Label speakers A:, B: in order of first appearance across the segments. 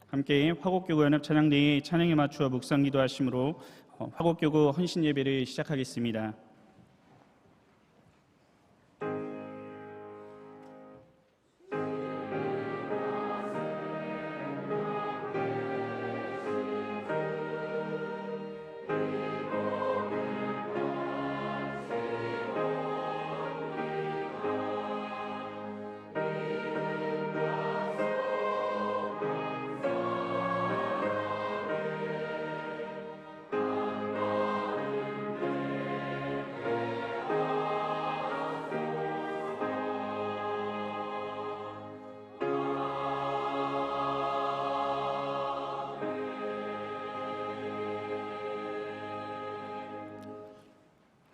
A: 함께 화곡교구 연합찬양대의 찬양에 맞추어 묵상 기도하심으로 화곡교구 헌신 예배를 시작하겠습니다.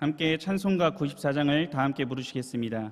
A: 함께 찬송가 94장을 다 함께 부르시겠습니다.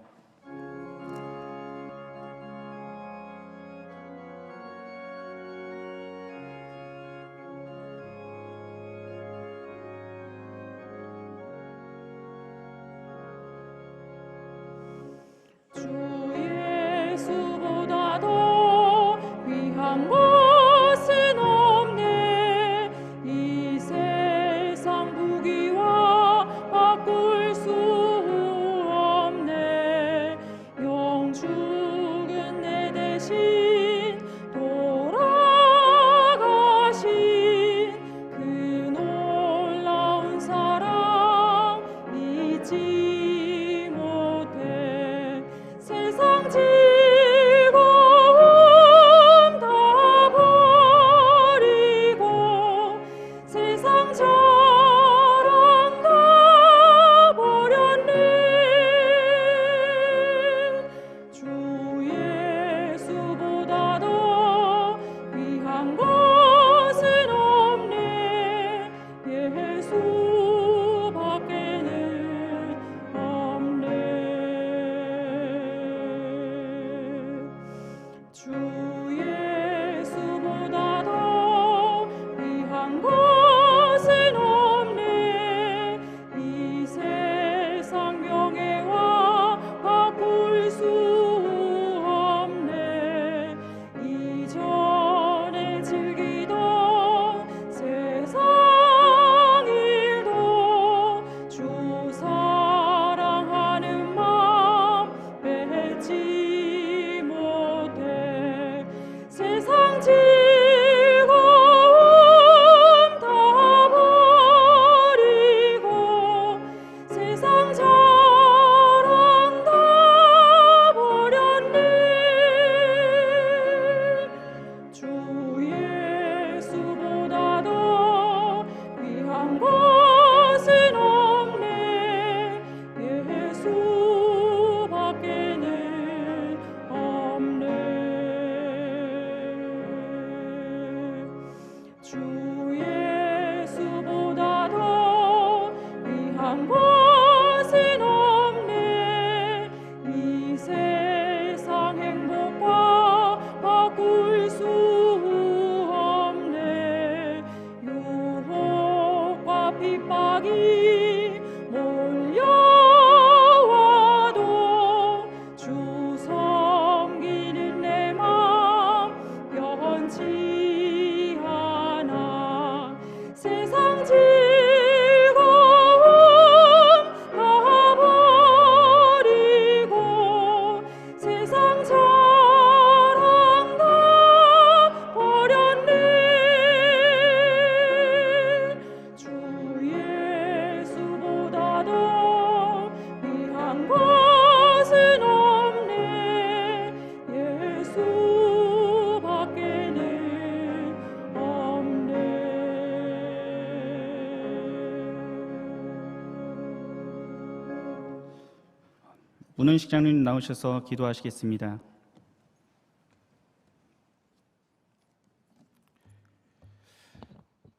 A: 문은식 장로님 나오셔서 기도하시겠습니다.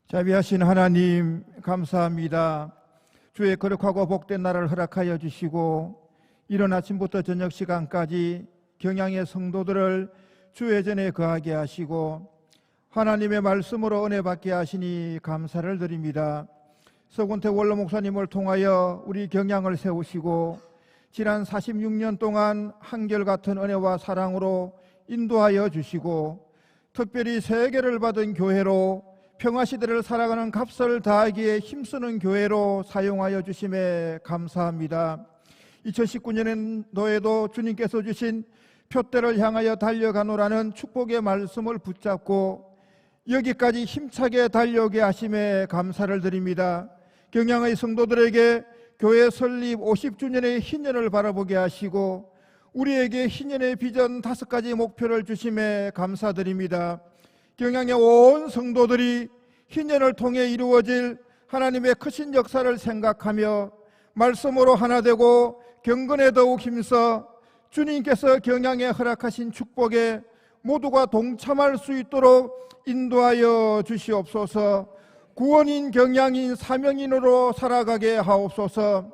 B: 자비하신 하나님 감사합니다. 주의 거룩하고 복된 날을 허락하여 주시고 이른 아침부터 저녁 시간까지 경양의 성도들을 주의 전에 거하게 하시고 하나님의 말씀으로 은혜 받게 하시니 감사를 드립니다. 서군태 원로 목사님을 통하여 우리 경양을 세우시고 지난 46년 동안 한결같은 은혜와 사랑으로 인도하여 주시고 특별히 세계를 받은 교회로 평화시대를 살아가는 값을 다하기에 힘쓰는 교회로 사용하여 주심에 감사합니다. 2019년도에도 주님께서 주신 표대를 향하여 달려가노라는 축복의 말씀을 붙잡고 여기까지 힘차게 달려오게 하심에 감사를 드립니다. 경양의 성도들에게 교회 설립 50주년의 희년을 바라보게 하시고 우리에게 희년의 비전 5가지 목표를 주심에 감사드립니다. 경양의 온 성도들이 희년을 통해 이루어질 하나님의 크신 역사를 생각하며 말씀으로 하나 되고 경건에 더욱 힘써 주님께서 경양에 허락하신 축복에 모두가 동참할 수 있도록 인도하여 주시옵소서. 구원인 경양인 사명인으로 살아가게 하옵소서.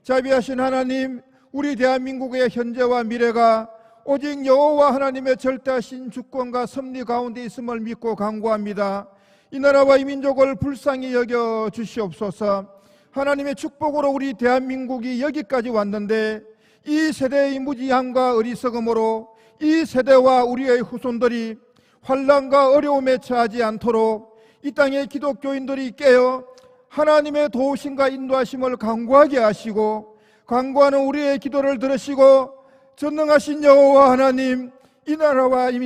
B: 자비하신 하나님, 우리 대한민국의 현재와 미래가 오직 여호와 하나님의 절대하신 주권과 섭리 가운데 있음을 믿고 간구합니다. 이 나라와 이 민족을 불쌍히 여겨 주시옵소서. 하나님의 축복으로 우리 대한민국이 여기까지 왔는데 이 세대의 무지함과 어리석음으로 이 세대와 우리의 후손들이 환난과 어려움에 처하지 않도록 이 땅의 기독교인들이 깨어 하나님의 도우심과 인도하심을 간구하게 하시고 간구하는 우리의 기도를 들으시고 전능하신 여호와 하나님, 이 나라와 이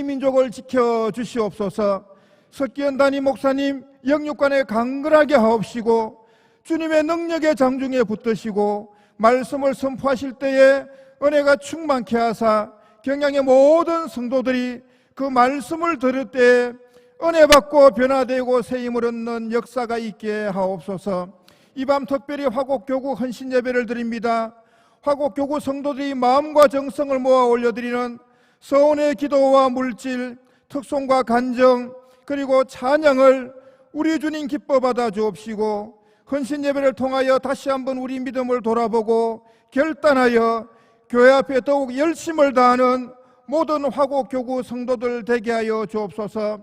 B: 민족을 지켜주시옵소서. 석기현 담임 목사님 영육간에 강건하게 하옵시고 주님의 능력의 장중에 붙드시고 말씀을 선포하실 때에 은혜가 충만케 하사 경양의 모든 성도들이 그 말씀을 들을 때에 은혜 받고 변화되고 새힘을 얻는 역사가 있게 하옵소서. 이 밤 특별히 화곡교구 헌신 예배를 드립니다. 화곡교구 성도들이 마음과 정성을 모아 올려드리는 서원의 기도와 물질, 특송과 간정, 그리고 찬양을 우리 주님 기뻐 받아 주옵시고 헌신 예배를 통하여 다시 한번 우리 믿음을 돌아보고 결단하여 교회 앞에 더욱 열심을 다하는 모든 화곡교구 성도들 되게 하여 주옵소서.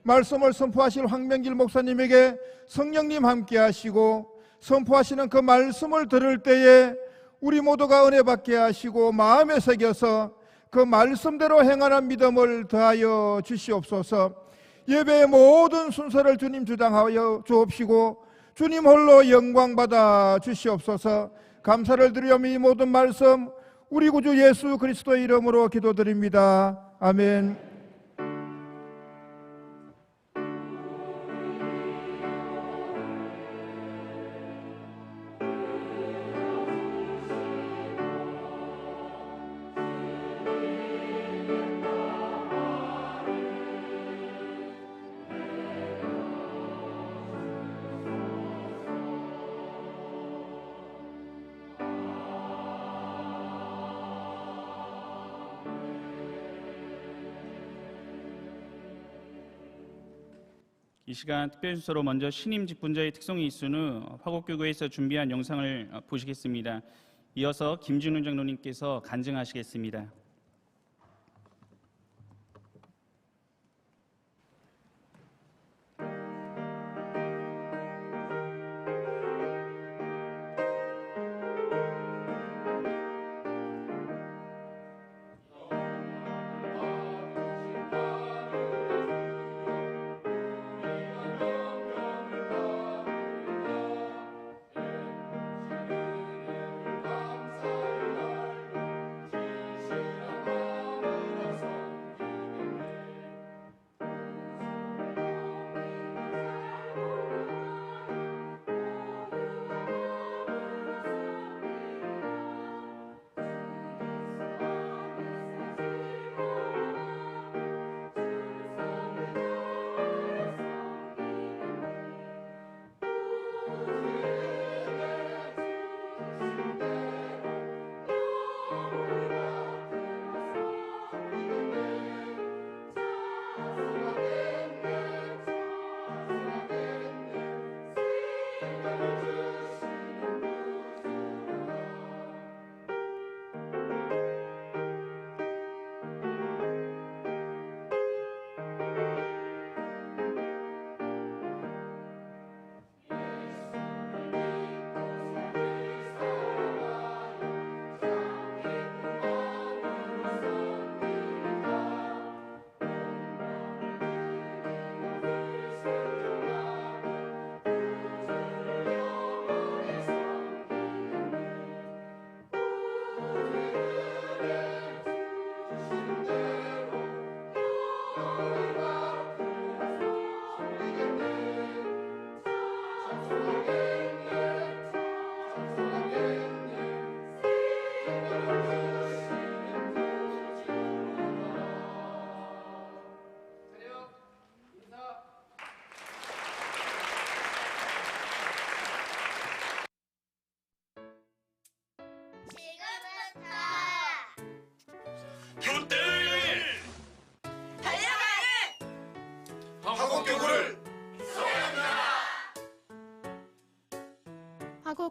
B: 말씀을 선포하실 황명길 목사님에게 성령님 함께 하시고 선포하시는 그 말씀을 들을 때에 우리 모두가 은혜 받게 하시고 마음에 새겨서 그 말씀대로 행하는 믿음을 더하여 주시옵소서. 예배의 모든 순서를 주님 주장하여 주옵시고 주님 홀로 영광 받아 주시옵소서. 감사를 드리며 이 모든 말씀 우리 구주 예수 그리스도의 이름으로 기도드립니다. 아멘.
A: 이 시간 특별 순서로 먼저 신임 직분자의 특송이 있은 후 화곡교구에서 준비한 영상을 보시겠습니다. 이어서 김진훈 장로님께서 간증하시겠습니다.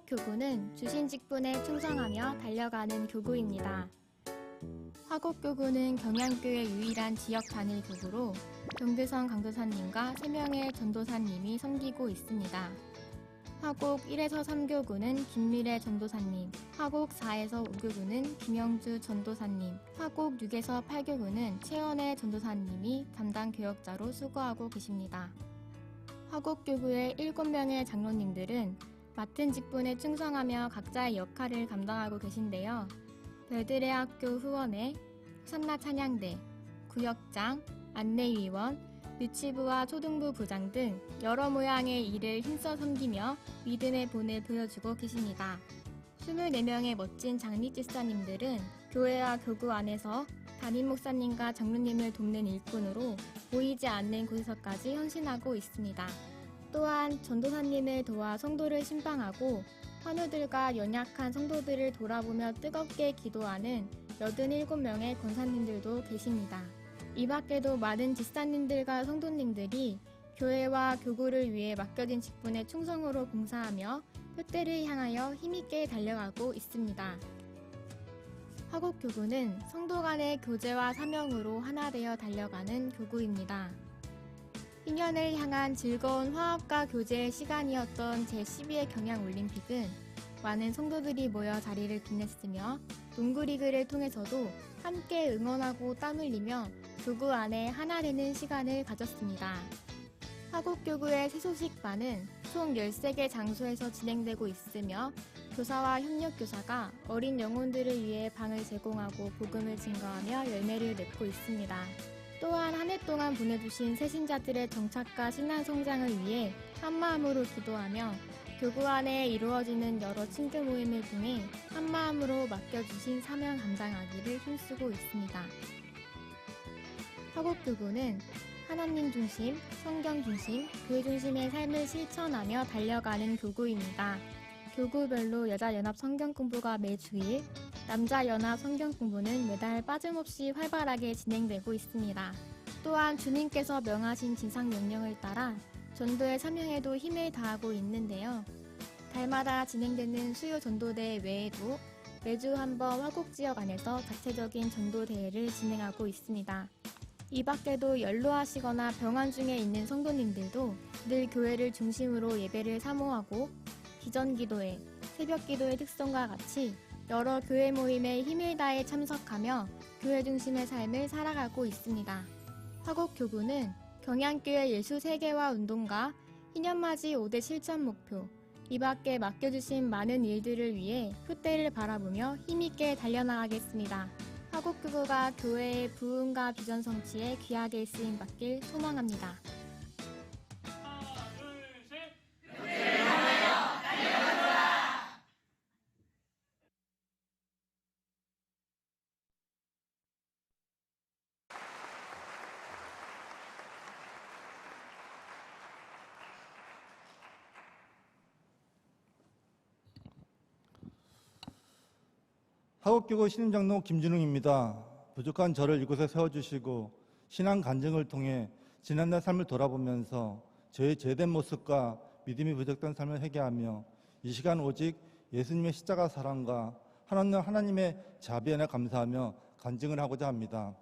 C: 화곡교구는 주신 직분에 충성하며 달려가는 교구입니다. 화곡교구는 경양교의 유일한 지역 단일 교구로 경대선 강도사님과 3명의 전도사님이 섬기고 있습니다. 화곡 1에서 3교구는 김미래 전도사님, 화곡 4에서 5교구는 김영주 전도사님, 화곡 6에서 8교구는 최원혜 전도사님이 담당 교역자로 수고하고 계십니다. 화곡교구의 7명의 장로님들은 맡은 직분에 충성하며 각자의 역할을 감당하고 계신데요. 별들의 학교 후원회, 산나 찬양대, 구역장, 안내위원, 유치부와 초등부 부장 등 여러 모양의 일을 힘써 섬기며 믿음의 본을 보여주고 계십니다. 24명의 멋진 장립 집사님들은 교회와 교구 안에서 담임 목사님과 장로님을 돕는 일꾼으로 보이지 않는 곳에서까지 헌신하고 있습니다. 또한 전도사님을 도와 성도를 신방하고 환우들과 연약한 성도들을 돌아보며 뜨겁게 기도하는 87명의 권사님들도 계십니다. 이 밖에도 많은 집사님들과 성도님들이 교회와 교구를 위해 맡겨진 직분에 충성으로 봉사하며 표대를 향하여 힘있게 달려가고 있습니다. 화곡교구는 성도 간의 교제와 사명으로 하나 되어 달려가는 교구입니다. 2년을 향한 즐거운 화합과 교제의 시간이었던 제12회 경양올림픽은 많은 성도들이 모여 자리를 빛냈으며 농구리그를 통해서도 함께 응원하고 땀 흘리며 교구 안에 하나 되는 시간을 가졌습니다. 화곡교구의 새소식반은 총 13개 장소에서 진행되고 있으며 교사와 협력교사가 어린 영혼들을 위해 방을 제공하고 복음을 증거하며 열매를 맺고 있습니다. 또한 한 해 동안 보내주신 새신자들의 정착과 신앙 성장을 위해 한마음으로 기도하며 교구 안에 이루어지는 여러 친교 모임을 통해 한마음으로 맡겨주신 사명 감당하기를 힘쓰고 있습니다. 화곡교구는 하나님 중심, 성경 중심, 교회 중심의 삶을 실천하며 달려가는 교구입니다. 교구별로 여자 연합 성경 공부가 매주일, 남자 연합 성경 공부는 매달 빠짐없이 활발하게 진행되고 있습니다. 또한 주님께서 명하신 진상 명령을 따라 전도의 사명에도 힘을 다하고 있는데요. 달마다 진행되는 수요 전도대회 외에도 매주 한 번 화곡 지역 안에서 자체적인 전도대회를 진행하고 있습니다. 이 밖에도 연로하시거나 병환 중에 있는 성도님들도 늘 교회를 중심으로 예배를 사모하고 기전기도회, 새벽기도의 특성과 같이 여러 교회 모임에 힘을 다해 참석하며 교회 중심의 삶을 살아가고 있습니다. 화곡교구는 경양교회 예수세계화 운동과 희년맞이 5대 실천 목표, 이 밖에 맡겨주신 많은 일들을 위해 표대를 바라보며 힘있게 달려나가겠습니다. 화곡교구가 교회의 부흥과 비전 성취에 귀하게 쓰임받길 소망합니다.
A: 하나, 둘, 셋.
D: 화곡교구 신임장로 김진웅입니다. 부족한 저를 이곳에 세워주시고 신앙 간증을 통해 지난날 삶을 돌아보면서 저의 죄된 모습과 믿음이 부족한 삶을 회개하며 이 시간 오직 예수님의 십자가 사랑과 하나님의 자비에 감사하며 간증을 하고자 합니다.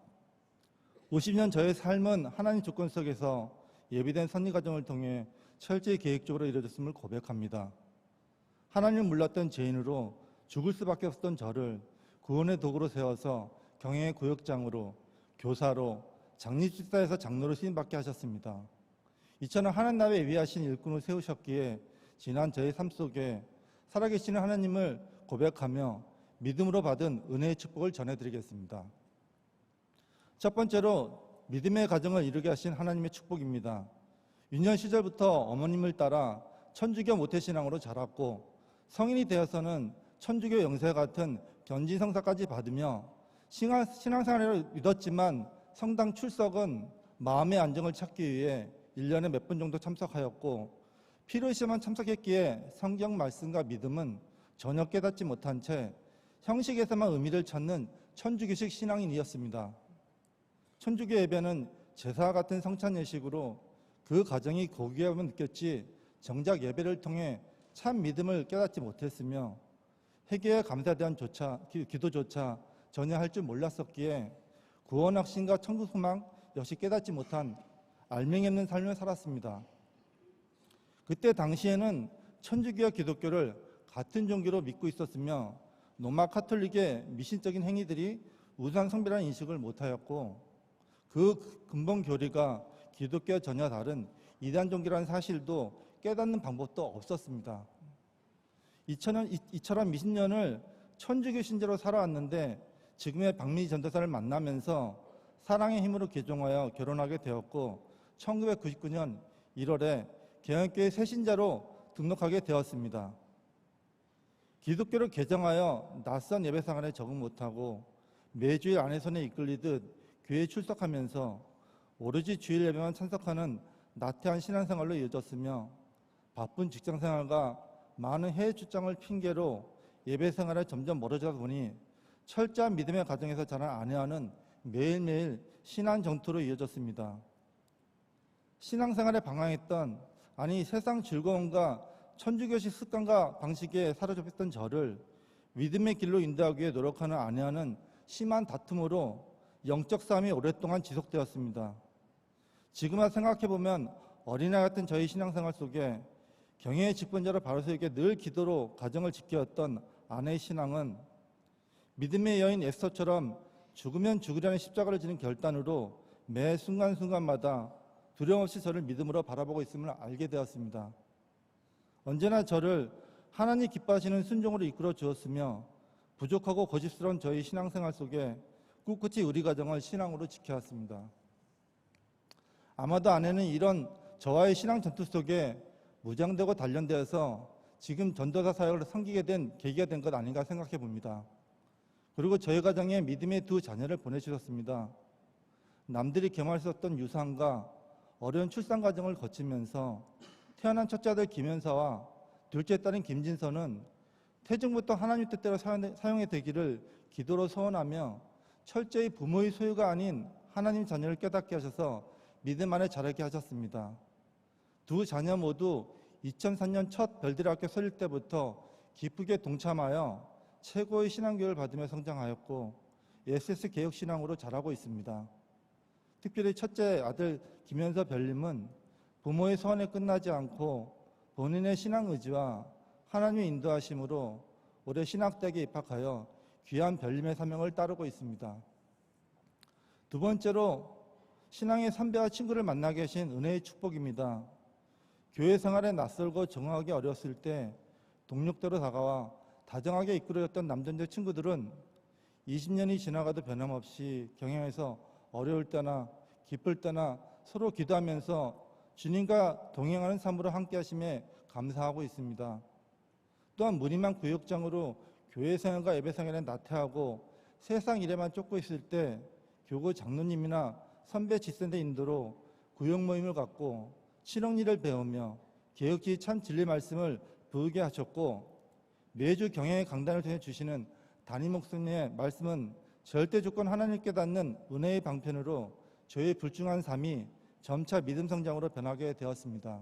D: 50년 저의 삶은 하나님 조건 속에서 예비된 선리 과정을 통해 철저히 계획적으로 이루어졌음을 고백합니다. 하나님을 몰랐던 죄인으로 죽을 수밖에 없었던 저를 구원의 도구로 세워서 경영의 구역장으로, 교사로, 장립집사에서 장로로 신임받게 하셨습니다. 이처럼 하나님 나라에 위하신 일꾼을 세우셨기에 지난 저의 삶 속에 살아계시는 하나님을 고백하며 믿음으로 받은 은혜의 축복을 전해드리겠습니다. 첫 번째로 믿음의 가정을 이루게 하신 하나님의 축복입니다. 유년 시절부터 어머님을 따라 천주교 모태신앙으로 자랐고 성인이 되어서는 천주교 영세 같은 견진성사까지 받으며 신앙생활을 믿었지만 성당 출석은 마음의 안정을 찾기 위해 1년에 몇 번 정도 참석하였고 필요시에만 참석했기에 성경 말씀과 믿음은 전혀 깨닫지 못한 채 형식에서만 의미를 찾는 천주교식 신앙인이었습니다. 천주교 예배는 제사와 같은 성찬 예식으로 그 과정이 고귀함을 느꼈지 정작 예배를 통해 참 믿음을 깨닫지 못했으며 회개와 감사에 대한 기도조차 전혀 할 줄 몰랐었기에 구원 확신과 천국 소망 역시 깨닫지 못한 알맹이 없는 삶을 살았습니다. 그때 당시에는 천주교와 기독교를 같은 종교로 믿고 있었으며 로마 카톨릭의 미신적인 행위들이 우상 숭배라는 인식을 못하였고 그 근본 교리가 기독교와 전혀 다른 이단 종교라는 사실도 깨닫는 방법도 없었습니다. 이처럼 미신년을 천주교 신자로 살아왔는데 지금의 박민희 전도사를 만나면서 사랑의 힘으로 개종하여 결혼하게 되었고 1999년 1월에 개헌교회 새신자로 등록하게 되었습니다. 기독교를 개정하여 낯선 예배 생활에 적응 못하고 매주일 아내 손에 이끌리듯 교회에 출석하면서 오로지 주일 예배만 참석하는 나태한 신앙생활로 이어졌으며 바쁜 직장생활과 많은 해외 출장을 핑계로 예배 생활에 점점 멀어지다 보니 철저한 믿음의 가정에서 자란 아내와는 매일매일 신앙 정토로 이어졌습니다. 신앙생활에 방황했던 세상 즐거움과 천주교식 습관과 방식에 사로잡혔던 저를 믿음의 길로 인도하기 위해 노력하는 아내와는 심한 다툼으로 영적 싸움이 오랫동안 지속되었습니다. 지금 생각해보면 어린아이 같은 저희 신앙생활 속에 경외의 직분자로 바로 서에게 늘 기도로 가정을 지켜왔던 아내의 신앙은 믿음의 여인 에스더처럼 죽으면 죽으려는 십자가를 지는 결단으로 매 순간순간마다 두려움 없이 저를 믿음으로 바라보고 있음을 알게 되었습니다. 언제나 저를 하나님 기뻐하시는 순종으로 이끌어 주었으며 부족하고 거짓스러운 저희 신앙생활 속에 꿋꿋이 우리 가정을 신앙으로 지켜왔습니다. 아마도 아내는 이런 저와의 신앙 전투 속에 무장되고 단련되어서 지금 전도사 사역을 섬기게 된 계기가 된 것 아닌가 생각해 봅니다. 그리고 저희 가정에 믿음의 두 자녀를 보내주셨습니다. 남들이 경험할 수 없던 유산과 어려운 출산 과정을 거치면서 태어난 첫째 아들 김현사와 둘째 딸인 김진서는 태중부터 하나님 뜻대로 사용이 되기를 기도로 소원하며 철저히 부모의 소유가 아닌 하나님 자녀를 깨닫게 하셔서 믿음 안에 자라게 하셨습니다. 두 자녀 모두 2003년 첫 별들학교 설립 때부터 기쁘게 동참하여 최고의 신앙교육을 받으며 성장하였고 SS 개혁신앙으로 자라고 있습니다. 특별히 첫째 아들 김현서 별님은 부모의 소원에 끝나지 않고 본인의 신앙 의지와 하나님의 인도하심으로 올해 신학대학에 입학하여 귀한 별님의 사명을 따르고 있습니다. 두 번째로 신앙의 선배와 친구를 만나게 하신 은혜의 축복입니다. 교회 생활에 낯설고 적응하기 어려웠을 때 동력대로 다가와 다정하게 이끌어줬던 남전대 친구들은 20년이 지나가도 변함없이 경영에서 어려울 때나 기쁠 때나 서로 기도하면서 주님과 동행하는 삶으로 함께 하심에 감사하고 있습니다. 또한 무늬만 구역장으로 교회 생활과 예배 생활에 나태하고 세상 일에만 쫓고 있을 때 교구 장로님이나 선배 지선대 인도로 구역 모임을 갖고 신앙일을 배우며 개혁지 참 진리 말씀을 배우게 하셨고 매주 경영의 강단을 통해 주시는 담임 목사님의 말씀은 절대 조건 하나님 깨닫는 은혜의 방편으로 저의 불중한 삶이 점차 믿음 성장으로 변하게 되었습니다.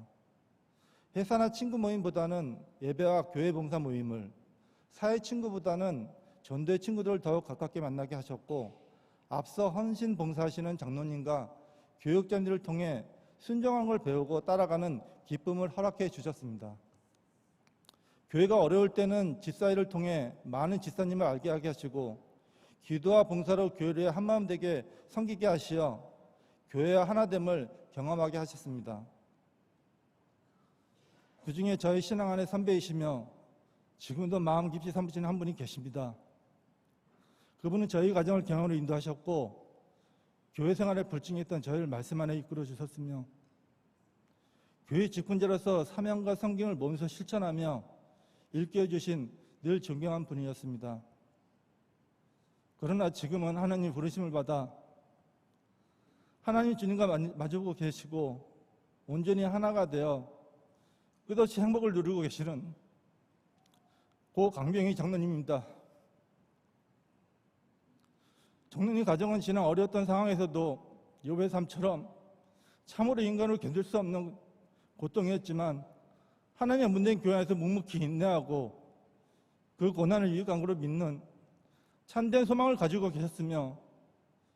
D: 회사나 친구 모임보다는 예배와 교회 봉사 모임을, 사회 친구보다는 전도의 친구들을 더욱 가깝게 만나게 하셨고 앞서 헌신 봉사하시는 장로님과 교육자님들을 통해 순종하는 걸 배우고 따라가는 기쁨을 허락해 주셨습니다. 교회가 어려울 때는 집사회를 통해 많은 집사님을 알게 하게 하시고 기도와 봉사로 교회를 한마음 되게 섬기게 하시어 교회와 하나됨을 경험하게 하셨습니다. 그 중에 저희 신앙 안의 선배이시며 지금도 마음 깊이 삼으시는 한 분이 계십니다. 그분은 저희 가정을 경영으로 인도하셨고 교회 생활에 불증했던 저희를 말씀 안에 이끌어 주셨으며 교회 직분자로서 사명과 성경을 몸소 실천하며 일깨워 주신 늘 존경한 분이었습니다. 그러나 지금은 하나님 부르심을 받아 하나님 주님과 마주보고 계시고 온전히 하나가 되어 끝없이 행복을 누리고 계시는 고 강병희 장로님입니다. 장로님 가정은 지난 어려웠던 상황에서도 욥의 삶처럼 참으로 인간을 견딜 수 없는 고통이었지만 하나님의 문제인 교회 안에서 묵묵히 인내하고 그 고난을 유익한으로 믿는 참된 소망을 가지고 계셨으며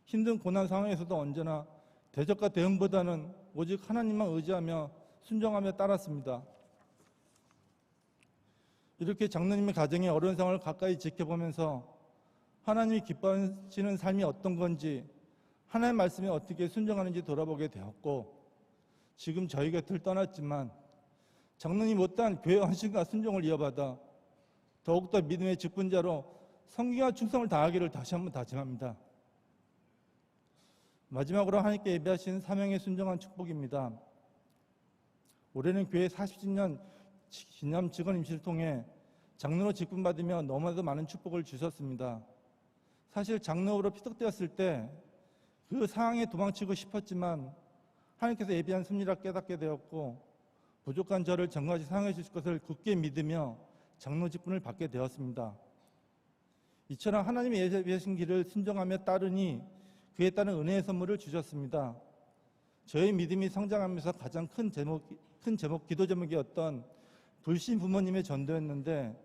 D: 힘든 고난 상황에서도 언제나 대적과 대응보다는 오직 하나님만 의지하며 순종하며 따랐습니다. 이렇게 장로님의 가정의 어려운 상황을 가까이 지켜보면서 하나님이 기뻐하시는 삶이 어떤 건지, 하나님의 말씀에 어떻게 순종하는지 돌아보게 되었고, 지금 저희 곁을 떠났지만 장로님 못다한 교회 헌신과 순종을 이어받아 더욱더 믿음의 직분자로 성기와 충성을 다하기를 다시 한번 다짐합니다. 마지막으로 하나님께 예배하신 사명에 순종한 축복입니다. 올해는 교회 40주년 기념 직원 임시를 통해 장로로 직분받으며 너무나도 많은 축복을 주셨습니다. 사실 장로로 피득되었을 때 그 상황에 도망치고 싶었지만 하나님께서 예비한 섭리라 깨닫게 되었고, 부족한 저를 정같이 사용해 주실 것을 굳게 믿으며 장로 직분을 받게 되었습니다. 이처럼 하나님의 예비하신 길을 순종하며 따르니 그에 따른 은혜의 선물을 주셨습니다. 저의 믿음이 성장하면서 가장 큰 기도 제목이었던 불신 부모님의 전도였는데,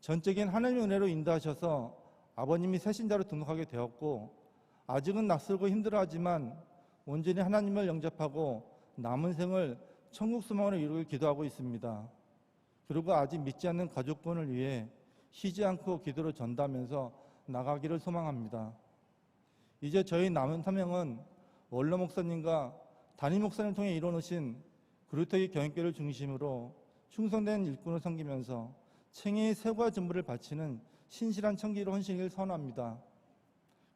D: 전적인 하나님의 은혜로 인도하셔서 아버님이 새신자로 등록하게 되었고, 아직은 낯설고 힘들어하지만 온전히 하나님을 영접하고 남은 생을 천국 소망으로 이루길 기도하고 있습니다. 그리고 아직 믿지 않는 가족분을 위해 쉬지 않고 기도를 전도하면서 나가기를 소망합니다. 이제 저희 남은 사명은 원로 목사님과 담임 목사님을 통해 이뤄놓으신 그루터기 경영교를 중심으로 충성된 일꾼을 섬기면서 챙의 세과 전부를 바치는 신실한 청기로 헌신을 선언합니다.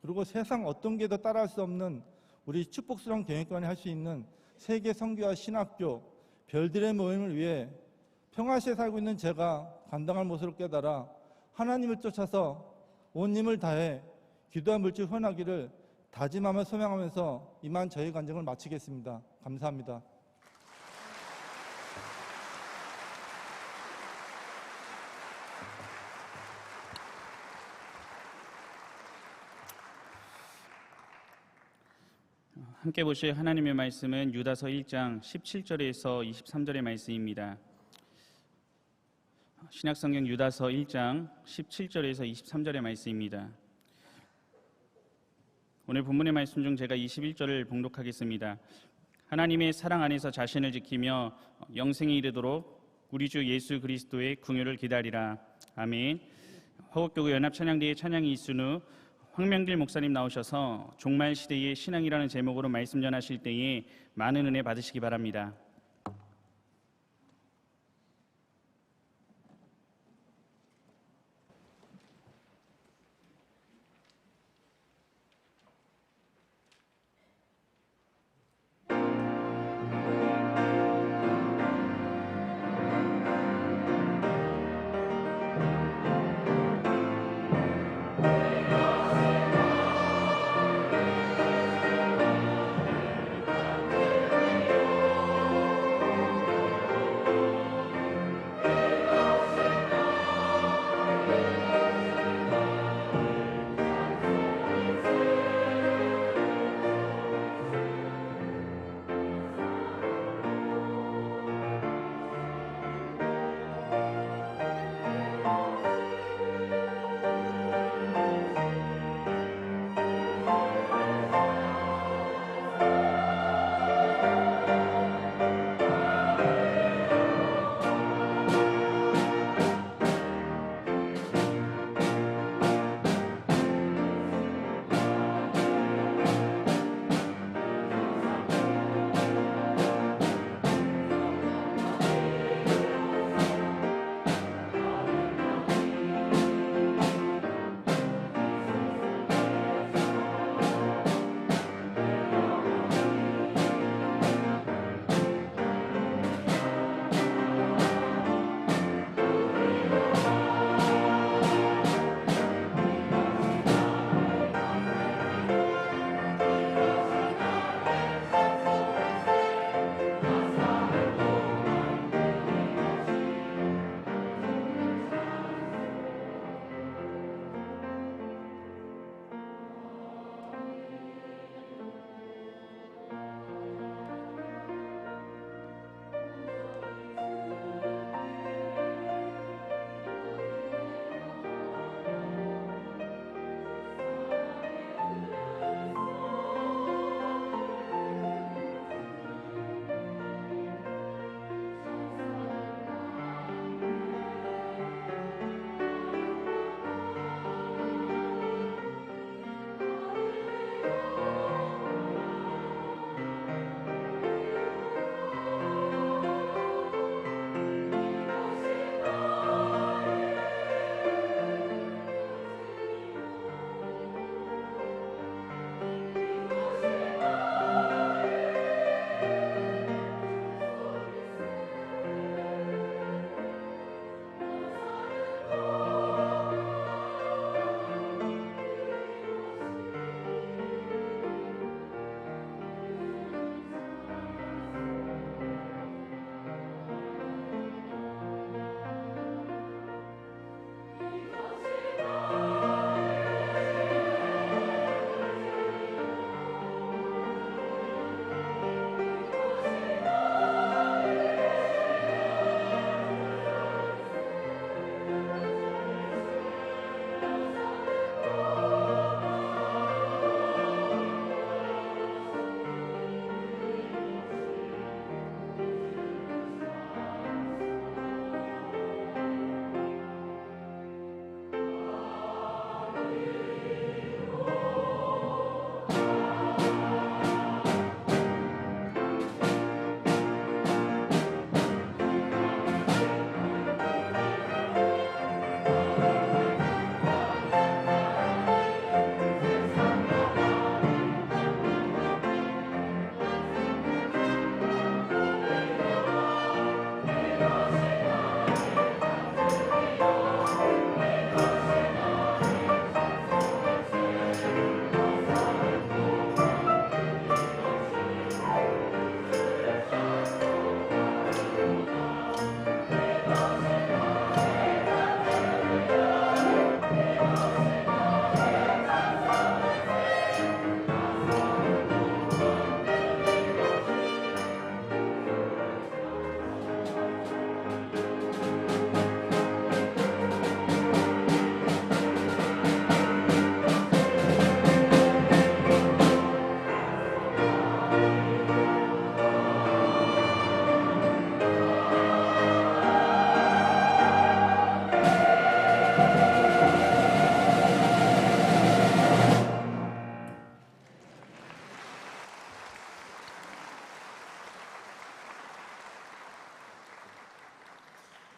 D: 그리고 세상 어떤 게 더 따라할 수 없는 우리 축복스러운 경영관이 할 수 있는 세계 선교와 신학교, 별들의 모임을 위해 평화시에 살고 있는 제가 감당할 모습을 깨달아 하나님을 쫓아서 온 힘을 다해 기도와 물질 헌하기를 다짐하며 소명하면서 이만 저희 간증을 마치겠습니다. 감사합니다.
A: 함께 보실 하나님의 말씀은 유다서 1장 17절에서 23절의 말씀입니다. 신약성경 유다서 1장 17절에서 23절의 말씀입니다. 오늘 본문의 말씀 중 제가 21절을 봉독하겠습니다. 하나님의 사랑 안에서 자신을 지키며 영생에 이르도록 우리 주 예수 그리스도의 긍휼을 기다리라. 아멘. 화곡교구 연합찬양대의 찬양이 있은 후 황명길 목사님 나오셔서 종말 시대의 신앙이라는 제목으로 말씀 전하실 때에 많은 은혜 받으시기 바랍니다.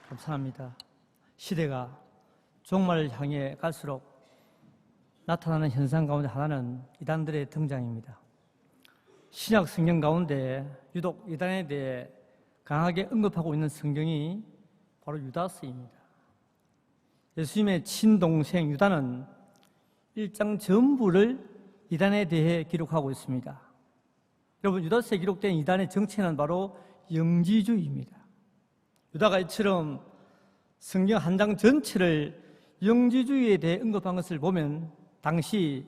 E: 감사합니다. 시대가 종말을 향해 갈수록 나타나는 현상 가운데 하나는 이단들의 등장입니다. 신약 성경 가운데 유독 이단에 대해 강하게 언급하고 있는 성경이 바로 유다서입니다. 예수님의 친동생 유다는 1장 전부를 이단에 대해 기록하고 있습니다. 여러분, 유다서에 기록된 이단의 정체는 바로 영지주의입니다. 유다가 이처럼 성경 한 장 전체를 영지주의에 대해 언급한 것을 보면 당시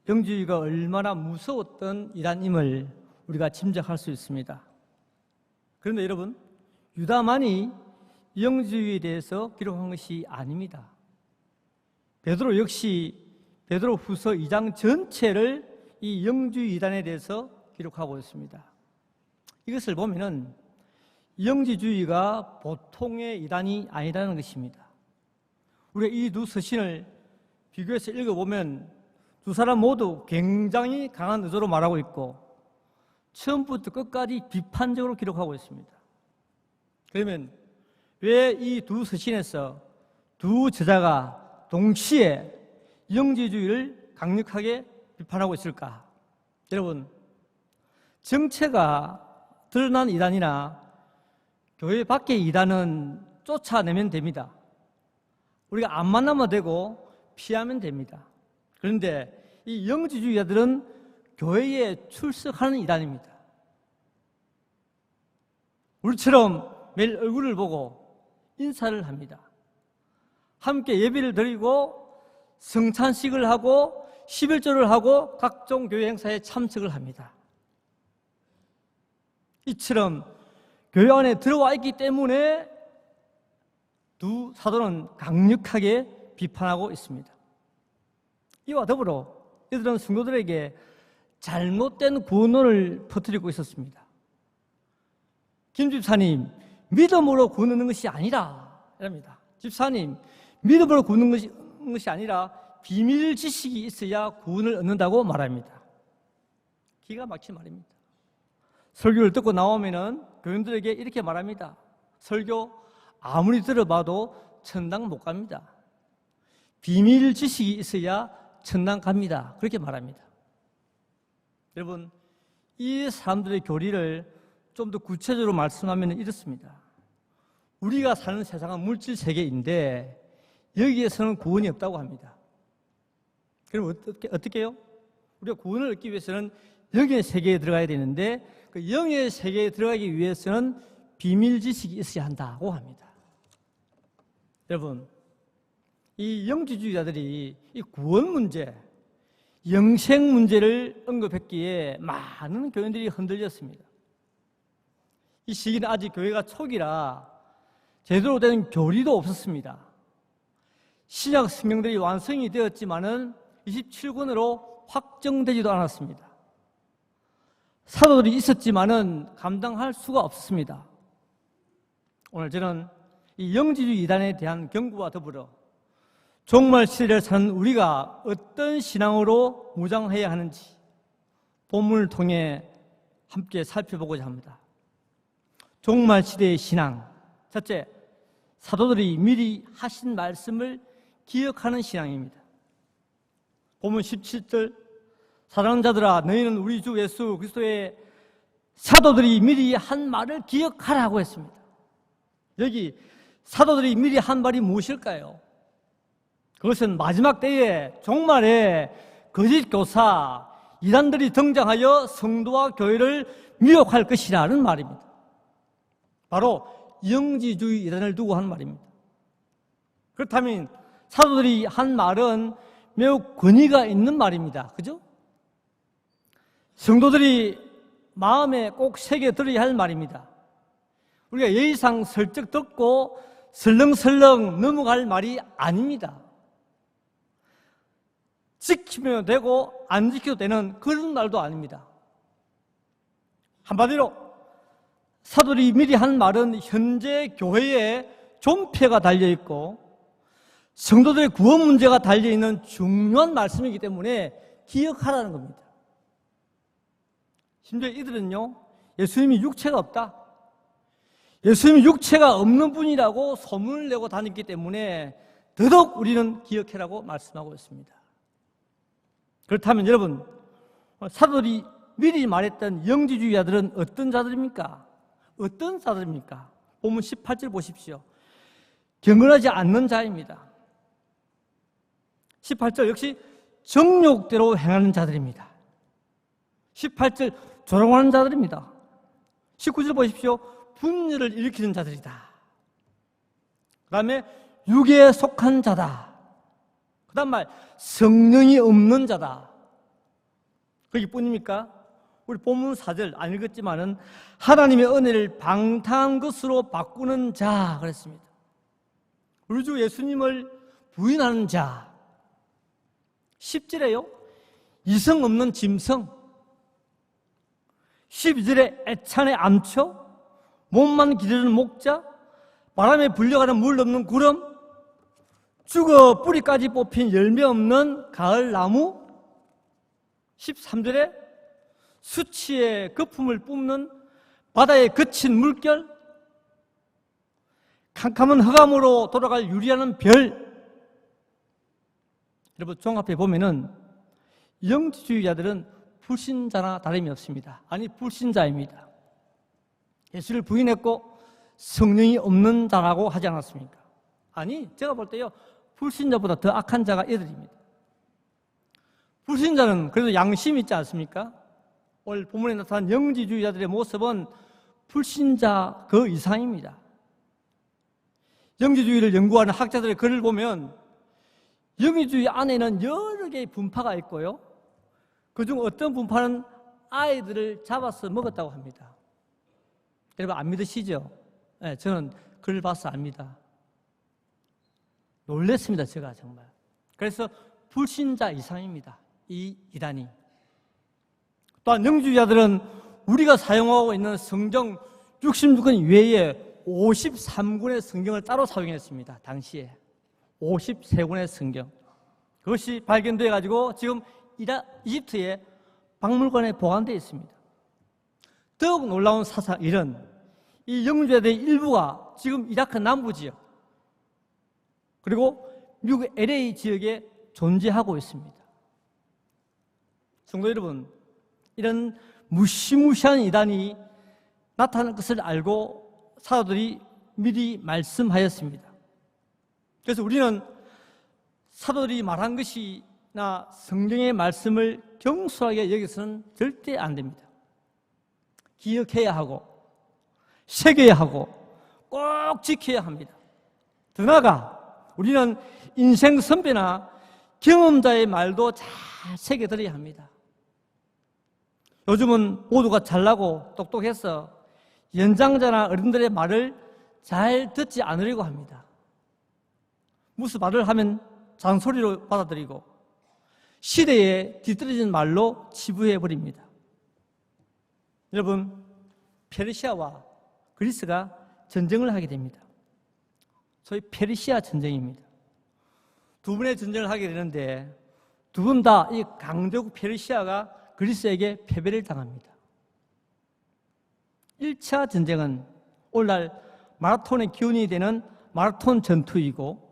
E: 영지주의가 얼마나 무서웠던 이단임을 우리가 짐작할 수 있습니다. 그런데 여러분, 유다만이 영지주의에 대해서 기록한 것이 아닙니다. 베드로 역시 베드로후서 2장 전체를 이 영지주의 이단에 대해서 기록하고 있습니다. 이것을 보면은 영지주의가 보통의 이단이 아니라는 것입니다. 우리가 이 두 서신을 비교해서 읽어보면 두 사람 모두 굉장히 강한 의도로 말하고 있고 처음부터 끝까지 비판적으로 기록하고 있습니다. 그러면 왜 이 두 서신에서 두 저자가 동시에 영지주의를 강력하게 비판하고 있을까? 여러분, 정체가 드러난 이단이나 교회 밖의 이단은 쫓아내면 됩니다. 우리가 안 만나면 되고 피하면 됩니다. 그런데 이 영지주의자들은 교회에 출석하는 이단입니다. 우리처럼 매일 얼굴을 보고 인사를 합니다. 함께 예배를 드리고 성찬식을 하고 11조를 하고 각종 교회 행사에 참석을 합니다. 이처럼 교회 안에 들어와 있기 때문에 두 사도는 강력하게 비판하고 있습니다. 이와 더불어 이들은 성도들에게 잘못된 구원론을 퍼뜨리고 있었습니다. 김 집사님, 믿음으로 구원 얻는 것이 아니라 이랍니다. 집사님, 믿음으로 구원 얻는 것이 아니라 비밀 지식이 있어야 구원을 얻는다고 말합니다. 기가 막힌 말입니다. 설교를 듣고 나오면은 교인들에게 이렇게 말합니다. 설교 아무리 들어봐도 천당 못 갑니다. 비밀 지식이 있어야 천당 갑니다. 그렇게 말합니다. 여러분, 이 사람들의 교리를 좀 더 구체적으로 말씀하면 이렇습니다. 우리가 사는 세상은 물질 세계인데 여기에서는 구원이 없다고 합니다. 그럼 어떻게 해요? 우리가 구원을 얻기 위해서는 영의 세계에 들어가야 되는데 그 영의 세계에 들어가기 위해서는 비밀 지식이 있어야 한다고 합니다. 여러분, 이 영지주의자들이 이 구원 문제, 영생 문제를 언급했기에 많은 교인들이 흔들렸습니다. 이 시기는 아직 교회가 초기라 제대로 된 교리도 없었습니다. 신약 성경들이 완성이 되었지만은 27권으로 확정되지도 않았습니다. 사도들이 있었지만은 감당할 수가 없었습니다. 오늘 저는 이 영지주의 이단에 대한 경고와 더불어 종말 시대를 사는 우리가 어떤 신앙으로 무장해야 하는지 본문을 통해 함께 살펴보고자 합니다. 종말 시대의 신앙. 첫째, 사도들이 미리 하신 말씀을 기억하는 신앙입니다. 본문 17절, 사랑하는 자들아 너희는 우리 주 예수 그리스도의 사도들이 미리 한 말을 기억하라고 했습니다. 여기 사도들이 미리 한 말이 무엇일까요? 그것은 마지막 때에 종말에 거짓 교사, 이단들이 등장하여 성도와 교회를 미혹할 것이라는 말입니다. 바로 영지주의 이단을 두고 한 말입니다. 그렇다면 사도들이 한 말은 매우 권위가 있는 말입니다. 그죠? 성도들이 마음에 꼭 새겨들어야 할 말입니다. 우리가 예의상 슬쩍 듣고 설렁설렁 넘어갈 말이 아닙니다. 지키면 되고 안 지켜도 되는 그런 말도 아닙니다. 한마디로 사도들이 미리 한 말은 현재 교회에 존폐가 달려있고 성도들의 구원 문제가 달려있는 중요한 말씀이기 때문에 기억하라는 겁니다. 심지어 이들은요, 예수님이 육체가 없다, 예수님 육체가 없는 분이라고 소문을 내고 다녔기 때문에 더더욱 우리는 기억해라고 말씀하고 있습니다. 그렇다면 여러분, 사도들이 미리 말했던 영지주의자들은 어떤 자들입니까? 어떤 자들입니까? 본문 18절 보십시오. 경건하지 않는 자입니다. 18절 역시 정욕대로 행하는 자들입니다. 18절 조롱하는 자들입니다. 19절 보십시오. 분열을 일으키는 자들이다. 그 다음에 육에 속한 자다. 그 다음 말 성령이 없는 자다. 거기뿐입니까? 우리 본문 4절 안 읽었지만은 하나님의 은혜를 방탕한 것으로 바꾸는 자 그랬습니다. 우리 주 예수님을 부인하는 자. 10절에요. 이성 없는 짐승. 12절에 애찬의 암초. 몸만 기르는 목자. 바람에 불려가는 물 없는 구름. 죽어 뿌리까지 뽑힌 열매 없는 가을 나무. 13절에 수치의 거품을 뿜는 바다에 그친 물결. 캄캄한 흑암으로 돌아갈 유리하는 별. 여러분 종합해 보면은 영지주의자들은 불신자나 다름이 없습니다. 아니 불신자입니다. 예수를 부인했고 성령이 없는 자라고 하지 않았습니까? 아니 제가 볼 때요 불신자보다 더 악한 자가 이들입니다. 불신자는 그래도 양심이 있지 않습니까? 오늘 본문에 나타난 영지주의자들의 모습은 불신자 그 이상입니다. 영지주의를 연구하는 학자들의 글을 보면 영지주의 안에는 여러 개의 분파가 있고요. 그중 어떤 분파는 아이들을 잡아서 먹었다고 합니다. 여러분 안 믿으시죠? 네, 저는 글을 봐서 압니다. 놀랬습니다. 제가 정말. 그래서 불신자 이상입니다. 이 이단이. 또한 영지주의자들은 우리가 사용하고 있는 성경 66권 외에 53권의 성경을 따로 사용했습니다. 당시에 53권의 성경. 그것이 발견되어 가지고 지금 이집트의 박물관에 보관되어 있습니다. 더욱 놀라운 사상 일은 이 영지주의자들의 일부가 지금 이라크 남부 지역 그리고 미국 LA 지역에 존재하고 있습니다. 성도 여러분, 이런 무시무시한 이단이 나타날 것을 알고 사도들이 미리 말씀하였습니다. 그래서 우리는 사도들이 말한 것이나 성경의 말씀을 경솔하게 여기서는 절대 안 됩니다. 기억해야 하고 새겨야 하고 꼭 지켜야 합니다. 더 나아가 우리는 인생 선배나 경험자의 말도 잘 새겨들어야 합니다. 요즘은 모두가 잘나고 똑똑해서 연장자나 어른들의 말을 잘 듣지 않으려고 합니다. 무슨 말을 하면 잔소리로 받아들이고 시대에 뒤떨어진 말로 치부해버립니다. 여러분, 페르시아와 그리스가 전쟁을 하게 됩니다. 소위 페르시아 전쟁입니다. 두 분의 전쟁을 하게 되는데 두 분 다 이 강대국 페르시아가 그리스에게 패배를 당합니다. 1차 전쟁은 오늘날 마라톤의 기원이 되는 마라톤 전투이고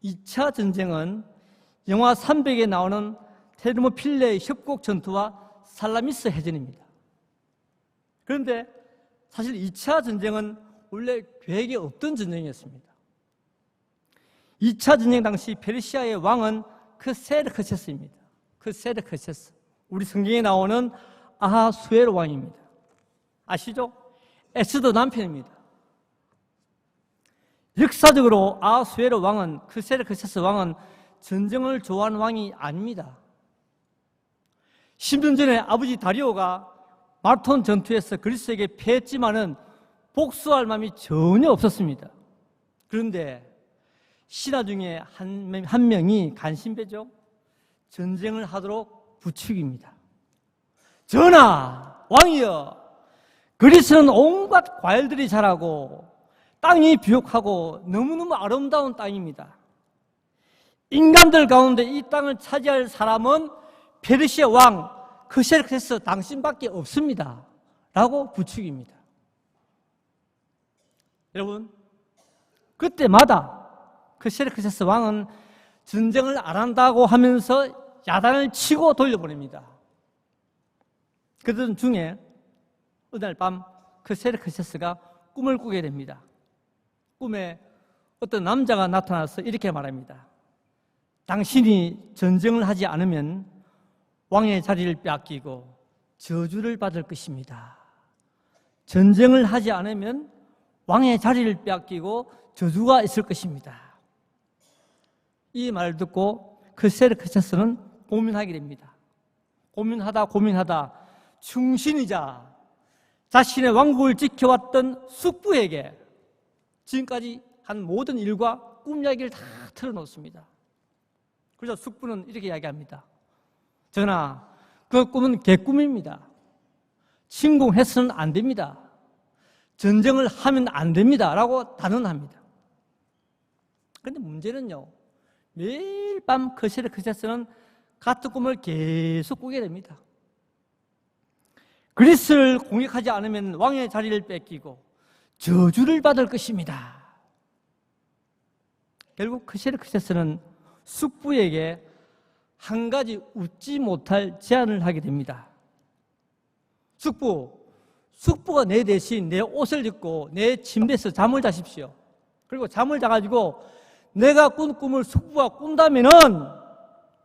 E: 2차 전쟁은 영화 300에 나오는 테르모필레의 협곡 전투와 살라미스 해전입니다. 그런데 사실 2차 전쟁은 원래 계획에 없던 전쟁이었습니다. 2차 전쟁 당시 페르시아의 왕은 크세르크세스입니다. 크세르크세스. 우리 성경에 나오는 아하수에로 왕입니다. 아시죠? 에스더 남편입니다. 역사적으로 아하수에로 왕은 크세르크세스 왕은 전쟁을 좋아하는 왕이 아닙니다. 10년 전에 아버지 다리오가 마라톤 전투에서 그리스에게 패했지만은 복수할 마음이 전혀 없었습니다. 그런데 신하 중에 한 명이 간신배죠. 전쟁을 하도록 부추깁니다. 전하, 왕이여, 그리스는 온갖 과일들이 자라고 땅이 비옥하고 너무너무 아름다운 땅입니다. 인간들 가운데 이 땅을 차지할 사람은 페르시아 왕 크세르크세스 당신밖에 없습니다. 라고 부추깁니다. 여러분, 그때마다 그 세르크세스 왕은 전쟁을 안 한다고 하면서 야단을 치고 돌려보냅니다. 그러던 중에 어느 날 밤 그 세르크세스가 꿈을 꾸게 됩니다. 꿈에 어떤 남자가 나타나서 이렇게 말합니다. 당신이 전쟁을 하지 않으면 왕의 자리를 빼앗기고 저주를 받을 것입니다. 전쟁을 하지 않으면 왕의 자리를 빼앗기고 저주가 있을 것입니다. 이 말을 듣고 그 세르크세스는 고민하게 됩니다. 고민하다 충신이자 자신의 왕국을 지켜왔던 숙부에게 지금까지 한 모든 일과 꿈 이야기를 다 털어놓습니다. 그래서 숙부는 이렇게 이야기합니다. 전하, 그 꿈은 개꿈입니다. 침공해서는 안 됩니다. 전쟁을 하면 안 됩니다. 라고 단언합니다. 그런데 문제는요, 매일 밤 그 세르크세스는 같은 꿈을 계속 꾸게 됩니다. 그리스를 공격하지 않으면 왕의 자리를 뺏기고 저주를 받을 것입니다. 결국 그 세르크세스는 숙부에게 한 가지 웃지 못할 제안을 하게 됩니다. 숙부가 내 대신 내 옷을 입고 내 침대에서 잠을 자십시오. 그리고 잠을 자가지고 내가 꾼 꿈을 숙부가 꾼다면은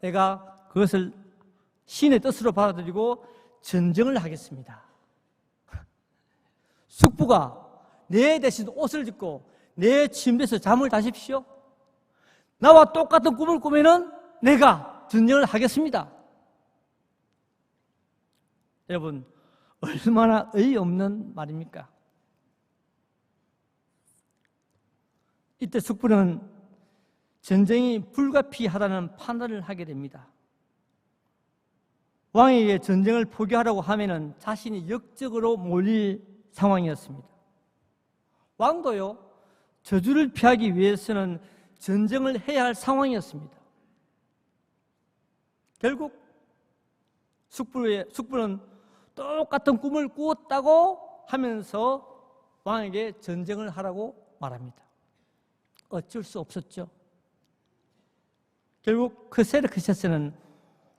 E: 내가 그것을 신의 뜻으로 받아들이고 전쟁을 하겠습니다. 숙부가 내 대신 옷을 입고 내 침대에서 잠을 자십시오. 나와 똑같은 꿈을 꾸면은 내가 전쟁을 하겠습니다. 여러분, 얼마나 어이없는 말입니까? 이때 숙부는 전쟁이 불가피하다는 판단을 하게 됩니다. 왕에게 전쟁을 포기하라고 하면은 자신이 역적으로 몰릴 상황이었습니다. 왕도요, 저주를 피하기 위해서는 전쟁을 해야 할 상황이었습니다. 결국 숙부는 똑같은 꿈을 꾸었다고 하면서 왕에게 전쟁을 하라고 말합니다. 어쩔 수 없었죠. 결국 그 세르크세스는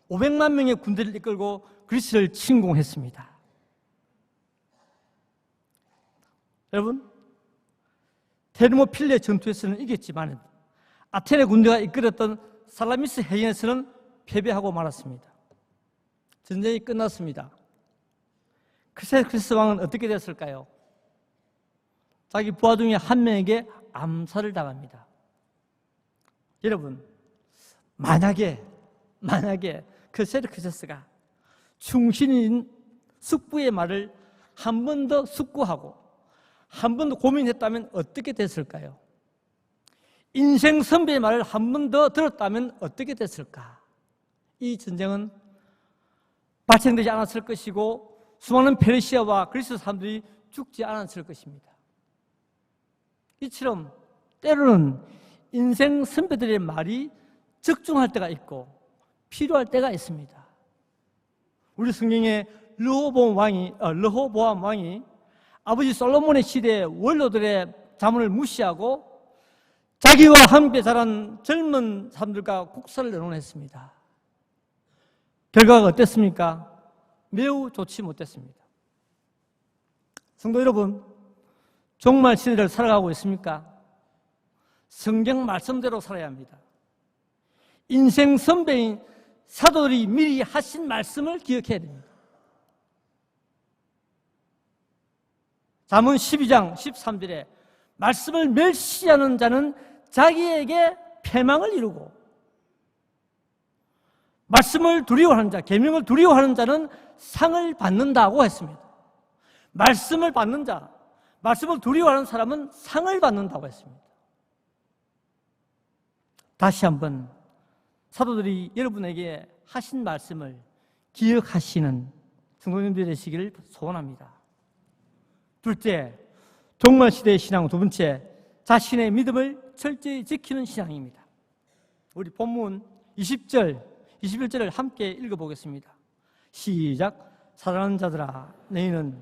E: 500만 명의 군대를 이끌고 그리스를 침공했습니다. 여러분, 테르모필레 전투에서는 이겼지만 아테네 군대가 이끌었던 살라미스 해전에서는 패배하고 말았습니다. 전쟁이 끝났습니다. 그 세르크세스 왕은 어떻게 됐을까요? 자기 부하 중에 한 명에게 암살을 당합니다. 여러분, 만약에 그 세르크세스가 충신인 숙부의 말을 한 번 더 숙고하고 한 번 더 고민했다면 어떻게 됐을까요? 인생 선배의 말을 한 번 더 들었다면 어떻게 됐을까? 이 전쟁은 발생되지 않았을 것이고 수많은 페르시아와 그리스 사람들이 죽지 않았을 것입니다. 이처럼 때로는 인생 선배들의 말이 적중할 때가 있고 필요할 때가 있습니다. 우리 성경에 르호보암 왕이 아버지 솔로몬의 시대에 원로들의 자문을 무시하고 자기와 함께 자란 젊은 사람들과 국사를 의논했습니다. 결과가 어땠습니까? 매우 좋지 못했습니다. 성도 여러분, 종말 시대를 살아가고 있습니까? 성경 말씀대로 살아야 합니다. 인생 선배인 사도들이 미리 하신 말씀을 기억해야 됩니다. 잠언 12장 13절에 말씀을 멸시하는 자는 자기에게 패망을 이루고 말씀을 두려워하는 자, 계명을 두려워하는 자는 상을 받는다고 했습니다. 말씀을 받는 자, 말씀을 두려워하는 사람은 상을 받는다고 했습니다. 다시 한번 사도들이 여러분에게 하신 말씀을 기억하시는 성도님들 되시기를 소원합니다. 둘째, 종말시대의 신앙. 두 번째, 자신의 믿음을 철저히 지키는 신앙입니다. 우리 본문 20절, 21절을 함께 읽어보겠습니다. 시작. 사랑하는 자들아, 너희는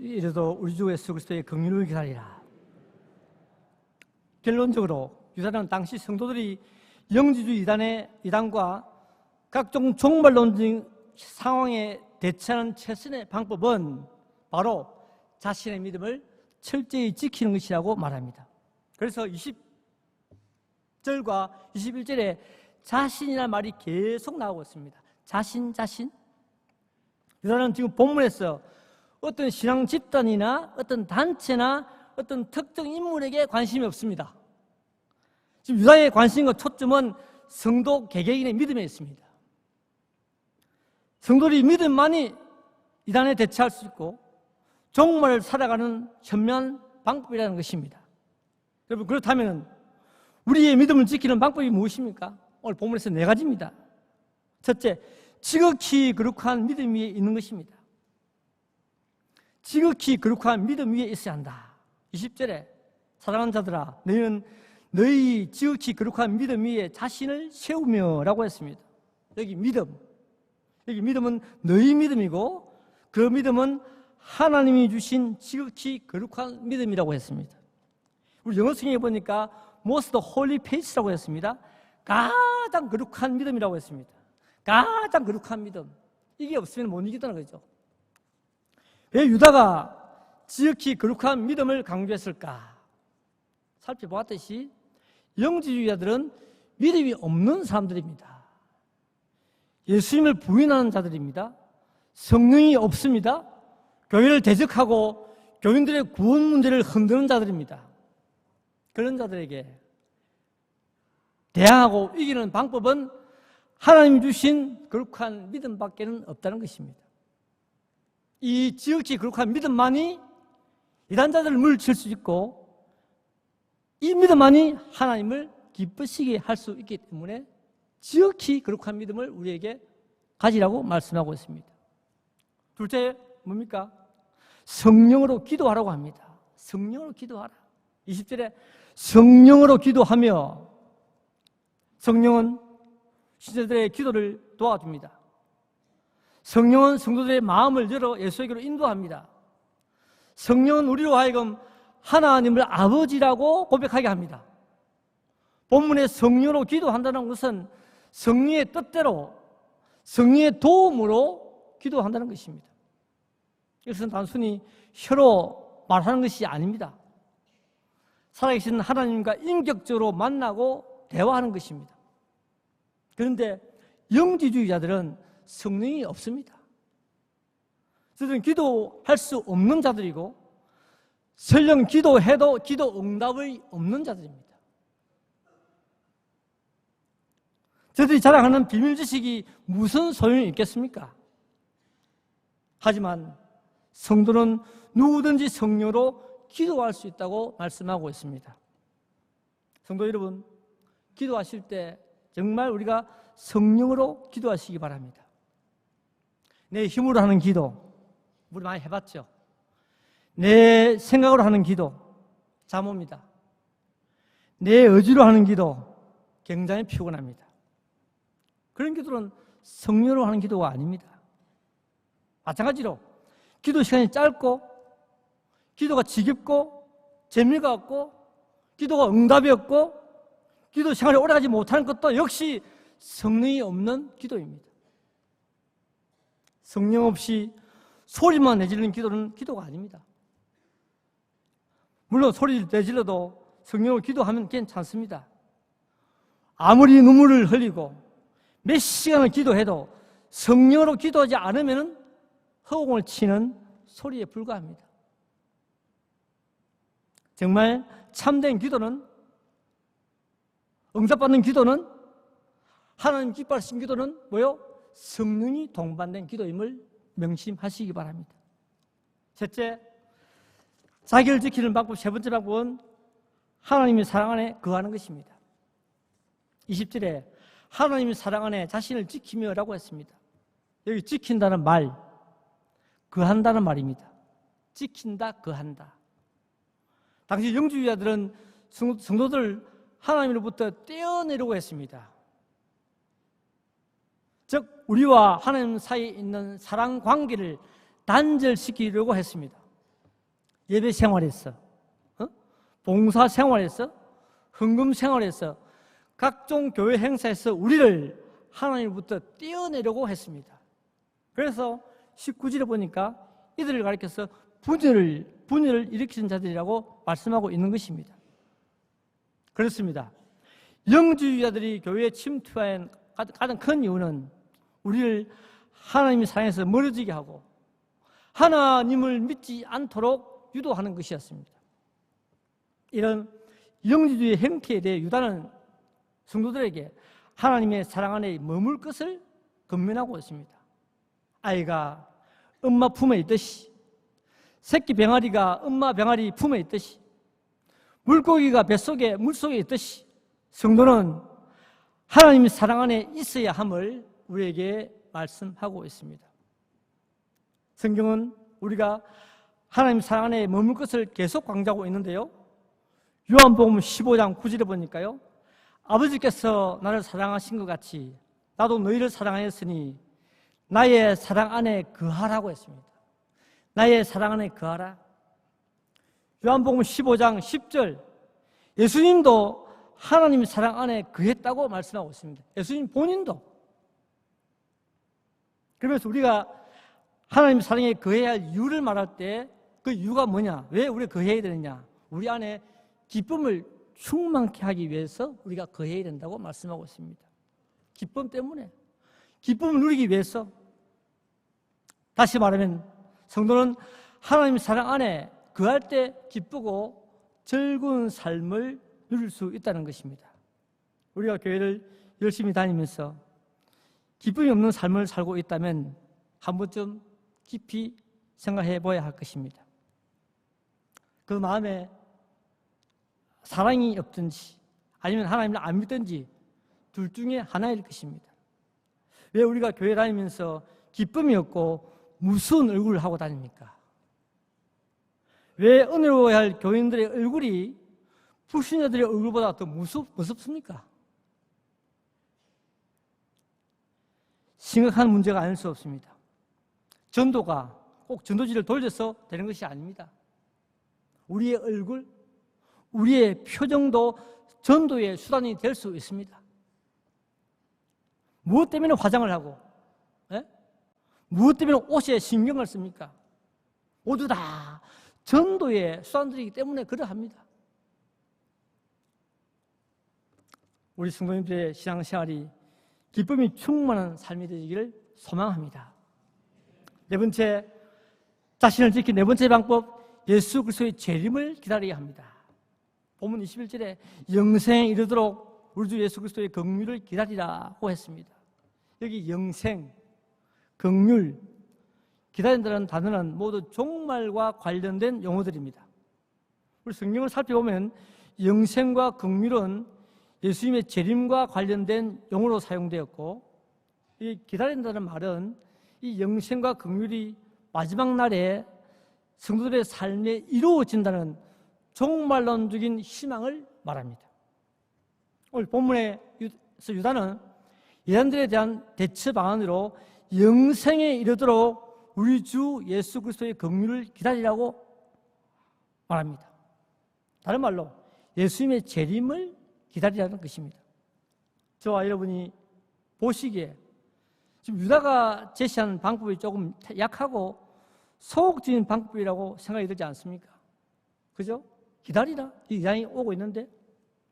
E: 이래도 우리 주 예수 그리스도의 긍휼을 기다리라. 결론적으로 유다는 당시 성도들이 영지주의 이단과 각종 종말론적 상황에 대처하는 최선의 방법은 바로 자신의 믿음을 철저히 지키는 것이라고 말합니다. 그래서 20절과 21절에 자신이라는 말이 계속 나오고 있습니다. 자신. 유다는 지금 본문에서 어떤 신앙 집단이나 어떤 단체나 어떤 특정 인물에게 관심이 없습니다. 지금 유다의 관심과 초점은 성도 개개인의 믿음에 있습니다. 성도들이 믿음만이 이단에 대처할 수 있고 종말을 살아가는 현명한 방법이라는 것입니다. 여러분, 그렇다면 우리의 믿음을 지키는 방법이 무엇입니까? 오늘 본문에서 4가지입니다. 첫째, 지극히 거룩한 믿음 위에 있는 것입니다. 지극히 거룩한 믿음 위에 있어야 한다. 20절에 사랑하는 자들아, 너희는 너희 지극히 거룩한 믿음 위에 자신을 세우며 라고 했습니다. 여기 믿음은 너희 믿음이고 그 믿음은 하나님이 주신 지극히 거룩한 믿음이라고 했습니다. 우리 영어 성경에 보니까 most holy faith라고 했습니다. 가장 거룩한 믿음이라고 했습니다. 가장 거룩한 믿음. 이게 없으면 못 이기다는 거죠. 왜 유다가 지극히 거룩한 믿음을 강조했을까? 살펴보았듯이 영지주의자들은 믿음이 없는 사람들입니다. 예수님을 부인하는 자들입니다. 성령이 없습니다. 교회를 대적하고 교인들의 구원 문제를 흔드는 자들입니다. 그런 자들에게 대항하고 이기는 방법은 하나님 주신 거룩한 믿음밖에는 없다는 것입니다. 이 지극히 거룩한 믿음만이 이단자들을 물리칠 수 있고 이 믿음만이 하나님을 기쁘시게 할 수 있기 때문에 지극히 거룩한 믿음을 우리에게 가지라고 말씀하고 있습니다. 둘째 뭡니까? 성령으로 기도하라고 합니다. 성령으로 기도하라. 20절에 성령으로 기도하며, 성령은 신자들의 기도를 도와줍니다. 성령은 성도들의 마음을 열어 예수에게로 인도합니다. 성령은 우리로 하여금 하나님을 아버지라고 고백하게 합니다. 본문에 성령으로 기도한다는 것은 성령의 뜻대로, 성령의 도움으로 기도한다는 것입니다. 이것은 단순히 혀로 말하는 것이 아닙니다. 살아계신 하나님과 인격적으로 만나고 대화하는 것입니다. 그런데 영지주의자들은 성령이 없습니다. 저들은 기도할 수 없는 자들이고 설령 기도해도 기도 응답이 없는 자들입니다. 저들이 자랑하는 비밀 지식이 무슨 소용이 있겠습니까? 하지만 성도는 누구든지 성령으로 기도할 수 있다고 말씀하고 있습니다. 성도 여러분, 기도하실 때 정말 우리가 성령으로 기도하시기 바랍니다. 내 힘으로 하는 기도, 우리 많이 해봤죠? 내 생각으로 하는 기도, 잠옵니다. 내 의지로 하는 기도, 굉장히 피곤합니다. 그런 기도는 성령으로 하는 기도가 아닙니다. 마찬가지로 기도 시간이 짧고 기도가 지겹고 재미가 없고 기도가 응답이 없고 기도 생활이 오래가지 못하는 것도 역시 성령이 없는 기도입니다. 성령 없이 소리만 내지르는 기도는 기도가 아닙니다. 물론 소리를 내질러도 성령으로 기도하면 괜찮습니다. 아무리 눈물을 흘리고 몇 시간을 기도해도 성령으로 기도하지 않으면 허공을 치는 소리에 불과합니다. 정말 참된 기도는, 응답받는 기도는, 하나님 기뻐하신 기도는 뭐요? 성령이 동반된 기도임을 명심하시기 바랍니다. 셋째, 자기를 지키는 방법, 세 번째 방법은 하나님의 사랑 안에 거하는 것입니다. 20절에 하나님의 사랑 안에 자신을 지키며 라고 했습니다. 여기 지킨다는 말, 거한다는 말입니다. 지킨다, 거한다. 당시 영주주의자들은 성도들 하나님으로부터 떼어내려고 했습니다. 즉 우리와 하나님 사이에 있는 사랑 관계를 단절시키려고 했습니다. 예배 생활에서, 봉사 생활에서, 헌금 생활에서, 각종 교회 행사에서 우리를 하나님부터 떼어내려고 했습니다. 그래서 19절에 보니까 이들을 가리켜서 분열을 일으키는 자들이라고 말씀하고 있는 것입니다. 그렇습니다. 영주주의자들이 교회에 침투한 가장 큰 이유는 우리를 하나님의 사랑에서 멀어지게 하고 하나님을 믿지 않도록 유도하는 것이었습니다. 이런 영주주의 행태에 대해 유다는 성도들에게 하나님의 사랑 안에 머물 것을 권면하고 있습니다. 아이가 엄마 품에 있듯이, 새끼 병아리가 엄마 병아리 품에 있듯이, 물고기가 뱃속에 물속에 있듯이 성도는 하나님의 사랑 안에 있어야 함을 우리에게 말씀하고 있습니다. 성경은 우리가 하나님 사랑 안에 머물 것을 계속 강조하고 있는데요. 요한복음 15장 9절에 보니까요, 아버지께서 나를 사랑하신 것 같이 나도 너희를 사랑하였으니 나의 사랑 안에 거하라고 했습니다. 나의 사랑 안에 거하라. 요한복음 15장 10절, 예수님도 하나님의 사랑 안에 거했다고 말씀하고 있습니다. 예수님 본인도. 그러면서 우리가 하나님의 사랑에 거해야 할 이유를 말할 때 그 이유가 뭐냐? 왜 우리가 거해야 되느냐? 우리 안에 기쁨을 충만케 하기 위해서 우리가 거해야 된다고 말씀하고 있습니다. 기쁨 때문에, 기쁨을 누리기 위해서. 다시 말하면 성도는 하나님의 사랑 안에 거할 때 기쁘고 즐거운 삶을 누릴 수 있다는 것입니다. 우리가 교회를 열심히 다니면서 기쁨이 없는 삶을 살고 있다면 한 번쯤 깊이 생각해 봐야 할 것입니다. 그 마음에 사랑이 없든지 아니면 하나님을 안 믿든지 둘 중에 하나일 것입니다. 왜 우리가 교회 다니면서 기쁨이 없고 무서운 얼굴을 하고 다닙니까? 왜 은혜로워야 할 교인들의 얼굴이 불신자들의 얼굴보다 더 무섭습니까? 심각한 문제가 아닐 수 없습니다. 전도가 꼭 전도지를 돌려서 되는 것이 아닙니다. 우리의 얼굴, 우리의 표정도 전도의 수단이 될 수 있습니다. 무엇 때문에 화장을 하고, 무엇 때문에 옷에 신경을 씁니까? 모두 다 전도의 수단들이기 때문에 그러합니다. 우리 성도님들의 신앙생활이 기쁨이 충만한 삶이 되기를 소망합니다. 네 번째, 자신을 지킨 네 번째 방법, 예수 그리스도의 재림을 기다려야 합니다. 본문 21절에 영생에 이르도록 우리 주 예수 그리스도의 긍휼을 기다리라고 했습니다. 여기 영생, 긍휼, 기다린다는 단어는 모두 종말과 관련된 용어들입니다. 우리 성경을 살펴보면 영생과 긍휼은 예수님의 재림과 관련된 용어로 사용되었고, 이 기다린다는 말은 이 영생과 긍휼이 마지막 날에 성도들의 삶에 이루어진다는 종말론적인 희망을 말합니다. 오늘 본문에서 유다는 이단들에 대한 대처 방안으로 영생에 이르도록 우리 주 예수 그리스도의 긍휼을 기다리라고 말합니다. 다른 말로 예수님의 재림을 기다리라는 것입니다. 저와 여러분이 보시기에 지금 유다가 제시한 방법이 조금 약하고 소극적인 방법이라고 생각이 들지 않습니까? 그죠? 기다리라. 이단이 오고 있는데,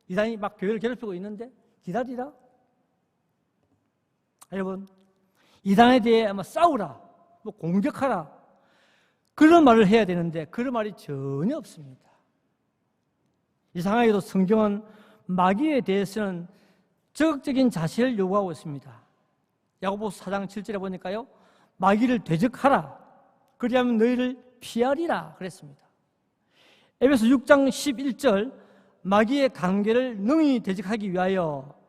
E: 이단이 막 교회를 괴롭히고 있는데 기다리라. 여러분, 이단에 대해 아마 싸우라, 뭐 공격하라, 그런 말을 해야 되는데 그런 말이 전혀 없습니다. 이상하게도 성경은 마귀에 대해서는 적극적인 자세를 요구하고 있습니다. 야고보서 4장 7절에 보니까요, 마귀를 대적하라, 그리하면 너희를 피하리라 그랬습니다. 에베소 6장 11절, 마귀의 관계를 능히 대적하기 위하여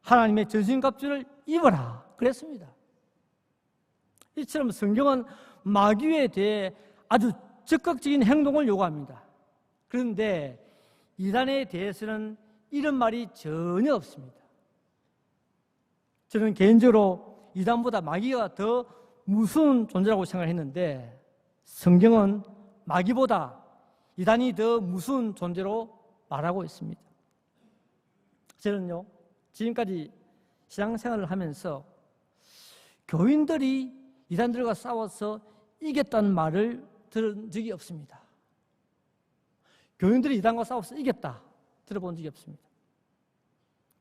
E: 하나님의 전신갑주를 입어라 그랬습니다. 이처럼 성경은 마귀에 대해 아주 적극적인 행동을 요구합니다. 그런데 이단에 대해서는 이런 말이 전혀 없습니다. 저는 개인적으로 이단보다 마귀가 더 무서운 존재라고 생각했는데 성경은 마귀보다 이단이 더 무서운 존재로 말하고 있습니다. 저는요, 지금까지 신앙생활을 하면서 교인들이 이단들과 싸워서 이겼다는 말을 들은 적이 없습니다. 교인들이 이단과 싸워서 이겼다 들어본 적이 없습니다.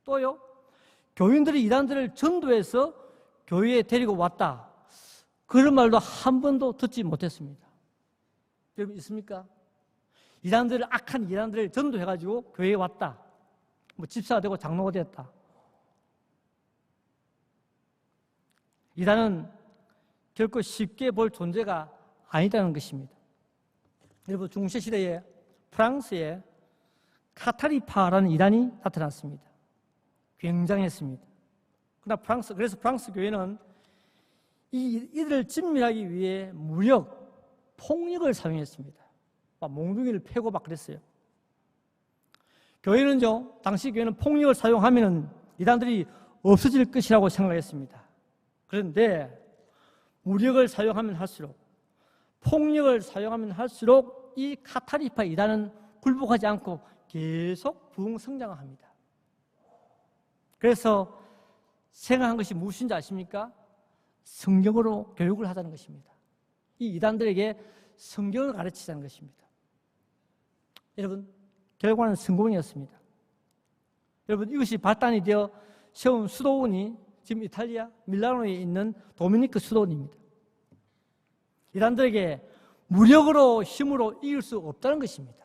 E: 또요, 교인들이 이단들을 전도해서 교회에 데리고 왔다, 그런 말도 한 번도 듣지 못했습니다. 여러분 있습니까? 이단들을, 악한 이단들을 전도해가지고 교회에 왔다, 뭐 집사가 되고 장로가 되었다. 이단은 결코 쉽게 볼 존재가 아니다는 것입니다. 여러분, 중세시대에 프랑스에 카타리파라는 이단이 나타났습니다. 굉장했습니다. 그래서 프랑스 교회는 이들을 진멸하기 위해 무력, 폭력을 사용했습니다. 막 몽둥이를 패고 막 그랬어요. 교회는요, 당시 교회는 폭력을 사용하면 이단들이 없어질 것이라고 생각했습니다. 그런데 무력을 사용하면 할수록, 폭력을 사용하면 할수록 이 카타리파 이단은 굴복하지 않고 계속 부흥성장합니다. 그래서 생각한 것이 무엇인지 아십니까? 성경으로 교육을 하자는 것입니다. 이 이단들에게 성경을 가르치자는 것입니다. 여러분, 결과는 성공이었습니다. 여러분, 이것이 발단이 되어 세운 수도원이 지금 이탈리아 밀라노에 있는 도미니크 수도원입니다. 이단들에게 무력으로, 힘으로 이길 수 없다는 것입니다.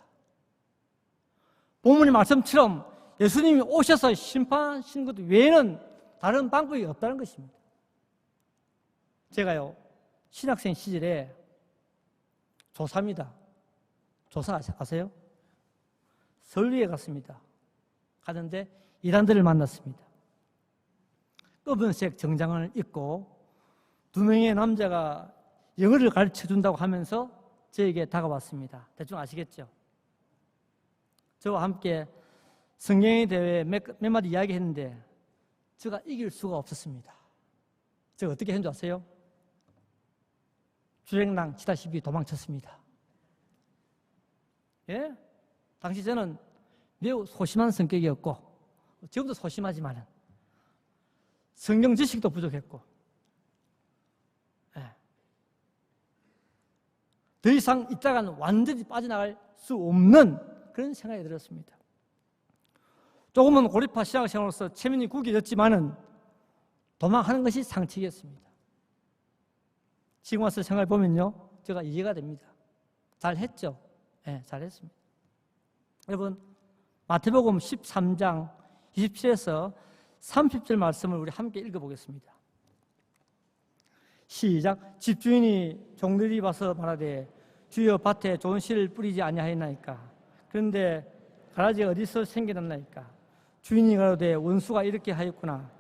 E: 본문의 말씀처럼 예수님이 오셔서 심판하신 것 외에는 다른 방법이 없다는 것입니다. 제가요, 신학생 시절에 조사입니다. 조사 아세요? 설리에 갔습니다. 가는데 이단들을 만났습니다. 검은색 정장을 입고 2명의 남자가 영어를 가르쳐준다고 하면서 저에게 다가왔습니다. 대충 아시겠죠? 저와 함께 성경에 대해 몇 마디 이야기했는데 제가 이길 수가 없었습니다. 제가 어떻게 했는 줄 아세요? 주행랑 치다시피 도망쳤습니다. 예? 당시 저는 매우 소심한 성격이었고, 지금도 소심하지만 성경 지식도 부족했고, 더 이상 있다가는 완전히 빠져나갈 수 없는 그런 생각이 들었습니다. 조금은 고립파 신학생으로서 체면이 구겨졌지만은 도망하는 것이 상책이었습니다. 지금 와서 생각해 보면요, 제가 이해가 됩니다. 잘했죠? 네, 잘했습니다. 여러분, 마태복음 13장 27에서 30절 말씀을 우리 함께 읽어보겠습니다. 시작. 집주인이 종들이 와서 말하되 주여 밭에 좋은 씨를 뿌리지 아니하였나이까? 그런데 가라지가 어디서 생겨났나이까? 주인이 가로되 원수가 이렇게 하였구나.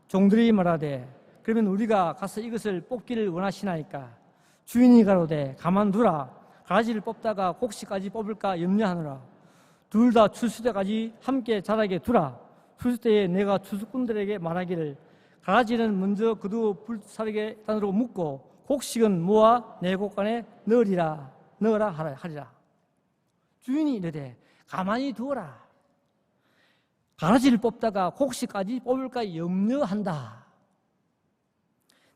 E: 종들이 말하되 그러면 우리가 가서 이것을 뽑기를 원하시나이까? 주인이 가로되 가만두라. 가라지를 뽑다가 곡식까지 뽑을까 염려하노라. 둘 다 추수 때까지 함께 자라게 두라. 추수 때에 내가 추수꾼들에게 말하기를 가라지는 먼저 그두 불사르게 단으로 묶고 곡식은 모아 내 곡간에 넣으라 하리라. 주인이 이르되 가만히 두어라. 가라지를 뽑다가 곡식까지 뽑을까 염려한다.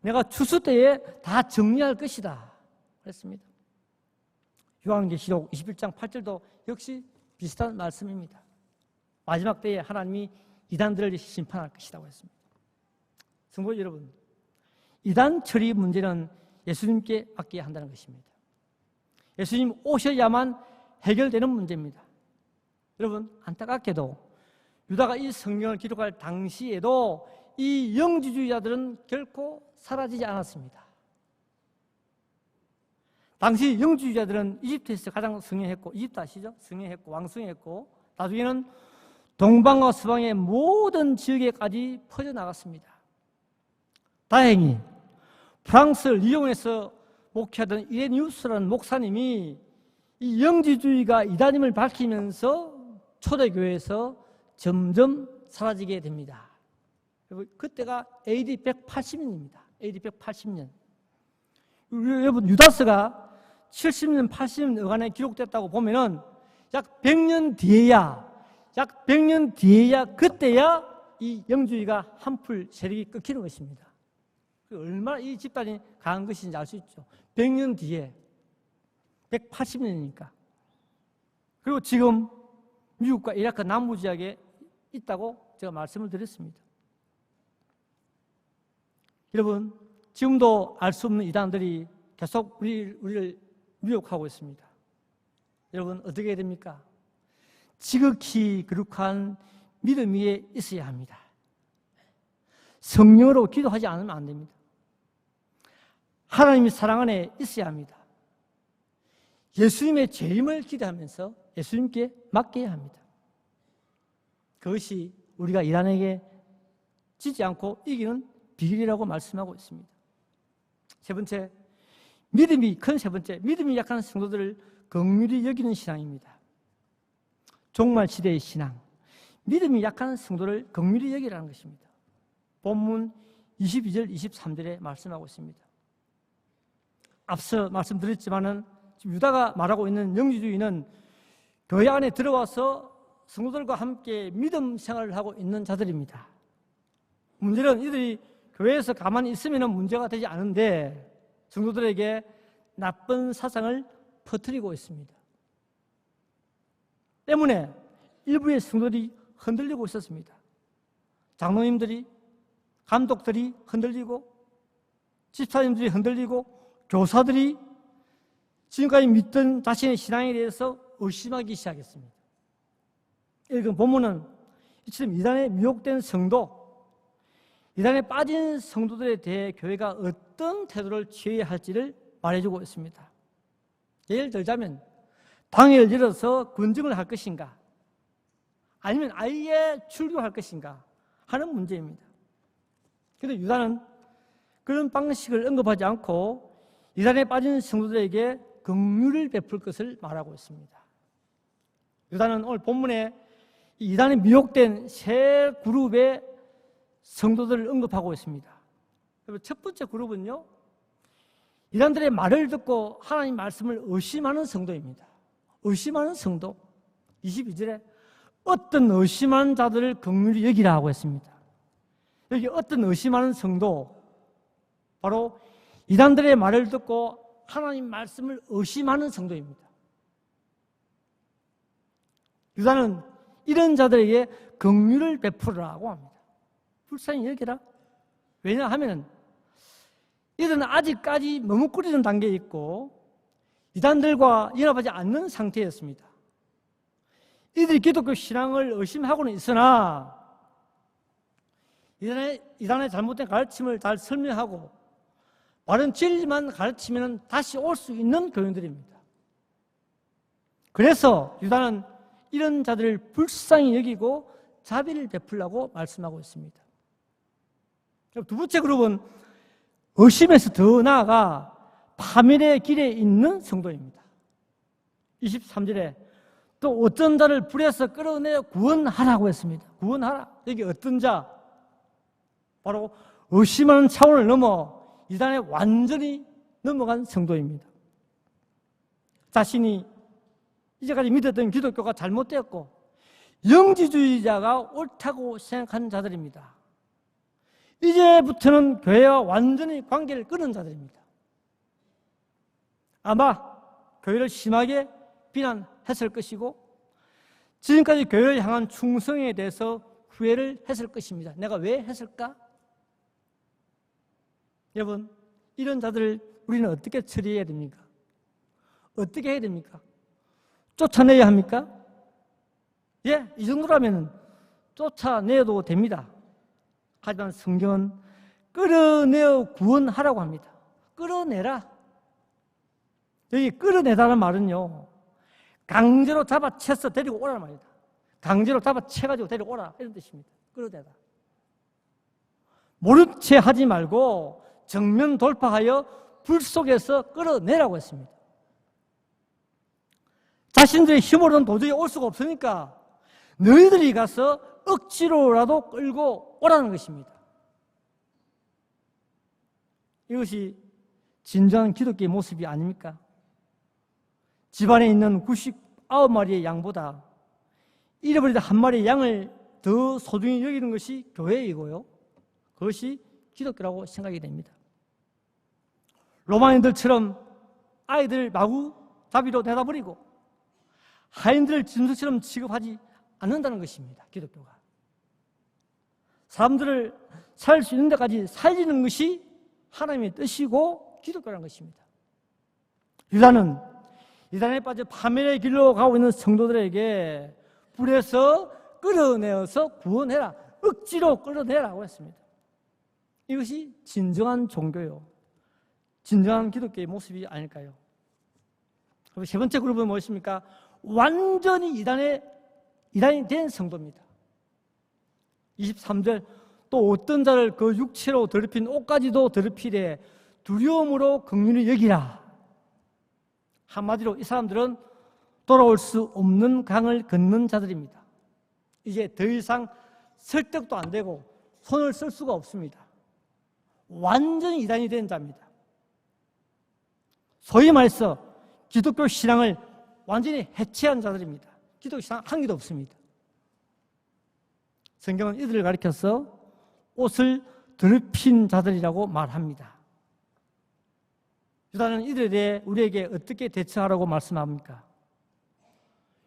E: 내가 추수 때에 다 정리할 것이다. 그랬습니다. 요한계시록 21장 8절도 역시 비슷한 말씀입니다. 마지막 때에 하나님이 이단들을 심판할 것이라고 했습니다. 성도 여러분, 이단 처리 문제는 예수님께 맡겨야 한다는 것입니다. 예수님 오셔야만 해결되는 문제입니다. 여러분, 안타깝게도 유다가 이 성경을 기록할 당시에도 이 영지주의자들은 결코 사라지지 않았습니다. 당시 영지주의자들은 이집트에서 가장 승리했고, 이집트 아시죠? 승리했고 왕승했고, 나중에는 동방과 서방의 모든 지역에까지 퍼져나갔습니다. 다행히 프랑스 리옹에서 목회하던 이레니우스라는 목사님이 이 영지주의가 이단임을 밝히면서 초대교회에서 점점 사라지게 됩니다. 그때가 AD 180년입니다. AD 180년. 여러분, 유다서가 70년, 80년 어간에 기록됐다고 보면은 약 100년 뒤에야 그때야 이 영주의가 한풀 세력이 끊기는 것입니다. 얼마나 이 집단이 강한 것인지 알 수 있죠. 100년 뒤에 180년이니까. 그리고 지금 미국과 이라크 남부 지역에 있다고 제가 말씀을 드렸습니다. 여러분, 지금도 알 수 없는 이단들이 계속 우리를 미혹하고 있습니다. 여러분, 어떻게 해야 됩니까? 지극히 거룩한 믿음 위에 있어야 합니다. 성령으로 기도하지 않으면 안 됩니다. 하나님의 사랑 안에 있어야 합니다. 예수님의 재림을 기대하면서 예수님께 맡겨야 합니다. 그것이 우리가 이단에게 지지 않고 이기는 비결이라고 말씀하고 있습니다. 세 번째, 믿음이 약한 성도들을 긍휼히 여기는 신앙입니다. 종말 시대의 신앙, 믿음이 약한 성도를 긍휼히 여기라는 것입니다. 본문 22절, 23절에 말씀하고 있습니다. 앞서 말씀드렸지만은 지금 유다가 말하고 있는 영지주의는 교회 안에 들어와서 성도들과 함께 믿음 생활을 하고 있는 자들입니다. 문제는 이들이 교회에서 가만히 있으면 문제가 되지 않은데 성도들에게 나쁜 사상을 퍼뜨리고 있습니다. 때문에 일부의 성도들이 흔들리고 있었습니다. 장로님들이, 감독들이 흔들리고, 집사님들이 흔들리고, 교사들이 지금까지 믿던 자신의 신앙에 대해서 의심하기 시작했습니다. 읽은 본문은 이처럼 이단에 미혹된 성도, 이단에 빠진 성도들에 대해 교회가 어떤 태도를 취해야 할지를 말해주고 있습니다. 예를 들자면 당회를 열어서 군증을 할 것인가, 아니면 아예 출교할 것인가 하는 문제입니다. 그런데 유다는 그런 방식을 언급하지 않고 이단에 빠진 성도들에게 긍휼을 베풀 것을 말하고 있습니다. 유다는 오늘 본문에 이단에 미혹된 세 그룹의 성도들을 언급하고 있습니다. 첫 번째 그룹은요, 이단들의 말을 듣고 하나님 말씀을 의심하는 성도입니다. 의심하는 성도. 22절에 어떤 의심하는 자들을 긍휼히 여기라 하고 했습니다. 여기 어떤 의심하는 성도, 바로 이단들의 말을 듣고 하나님 말씀을 의심하는 성도입니다. 유다는 이런 자들에게 긍휼을 베풀으라고 합니다. 불쌍히 여기라. 왜냐하면 이들은 아직까지 머뭇거리는 단계에 있고 이단들과 연합하지 않는 상태였습니다. 이들이 기독교 신앙을 의심하고는 있으나 이단의 잘못된 가르침을 잘 설명하고 바른 진리만 가르치면 다시 올 수 있는 교인들입니다. 그래서 유다는 이런 자들을 불쌍히 여기고 자비를 베풀라고 말씀하고 있습니다. 두 번째 그룹은 의심에서 더 나아가 파멸의 길에 있는 성도입니다. 23절에 또 어떤 자를 불에서 끌어내 구원하라고 했습니다. 구원하라. 여기 어떤 자? 바로 의심하는 차원을 넘어 이단에 완전히 넘어간 성도입니다. 자신이 이제까지 믿었던 기독교가 잘못되었고 영지주의자가 옳다고 생각하는 자들입니다. 이제부터는 교회와 완전히 관계를 끊은 자들입니다. 아마 교회를 심하게 비난했을 것이고 지금까지 교회를 향한 충성에 대해서 후회를 했을 것입니다. 내가 왜 했을까? 여러분, 이런 자들을 우리는 어떻게 처리해야 됩니까? 어떻게 해야 됩니까? 쫓아내야 합니까? 예, 이 정도라면 쫓아내도 됩니다. 하지만 성경은 끌어내어 구원하라고 합니다. 끌어내라. 여기 끌어내다는 말은요, 강제로 잡아채서 데리고 오라는 말입니다. 강제로 잡아채가지고 데리고 오라 이런 뜻입니다. 끌어내다. 모른 채 하지 말고 정면 돌파하여 불 속에서 끌어내라고 했습니다. 자신들의 힘으로는 도저히 올 수가 없으니까 너희들이 가서 억지로라도 끌고 오라는 것입니다. 이것이 진정한 기독교의 모습이 아닙니까? 집안에 있는 99마리의 양보다 잃어버린 한 마리의 양을 더 소중히 여기는 것이 교회이고요. 그것이 기독교라고 생각이 됩니다. 로마인들처럼 아이들을 마구 자비로 내다버리고 하인들을 짐승처럼 취급하지 않는다는 것입니다. 기독교가. 사람들을 살 수 있는 데까지 살리는 것이 하나님의 뜻이고 기독교라는 것입니다. 유다는 이단에 빠져 파멸의 길로 가고 있는 성도들에게 불에서 끌어내어서 구원해라. 억지로 끌어내라고 했습니다. 이것이 진정한 종교요. 진정한 기독교의 모습이 아닐까요? 그리고 세 번째 그룹은 무엇입니까? 완전히 이단이 된 성도입니다. 23절 또 어떤 자를 그 육체로 더럽힌 옷까지도 더럽히되 두려움으로 긍휼히 여기라. 한마디로 이 사람들은 돌아올 수 없는 강을 걷는 자들입니다. 이제 더 이상 설득도 안 되고 손을 쓸 수가 없습니다. 완전히 이단이 된 자입니다. 소위 말해서 기독교 신앙을 완전히 해체한 자들입니다. 기독교 신앙 한 개도 없습니다. 성경은 이들을 가리켜서 옷을 더럽힌 자들이라고 말합니다. 유다는 이들에 대해 우리에게 어떻게 대처하라고 말씀합니까?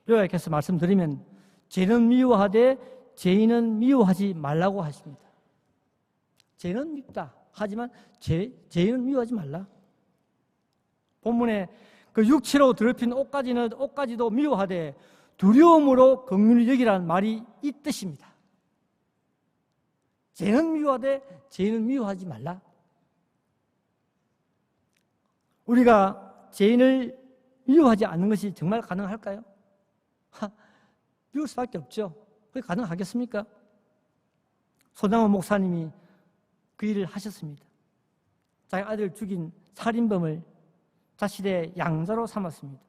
E: 요약해서 말씀드리면 죄는 미워하되 죄인은 미워하지 말라고 하십니다. 죄는 밉다. 하지만 죄인은 미워하지 말라. 본문에 그 육체로 더럽힌 옷까지도 미워하되 두려움으로 긍휼히 여기라는 말이 이 뜻입니다. 죄는 미워하되 죄인은 미워하지 말라. 우리가 죄인을 미워하지 않는 것이 정말 가능할까요? 미울 수밖에 없죠. 그게 가능하겠습니까? 손장원 목사님이 그 일을 하셨습니다. 자기 아들을 죽인 살인범을 자신의 양자로 삼았습니다.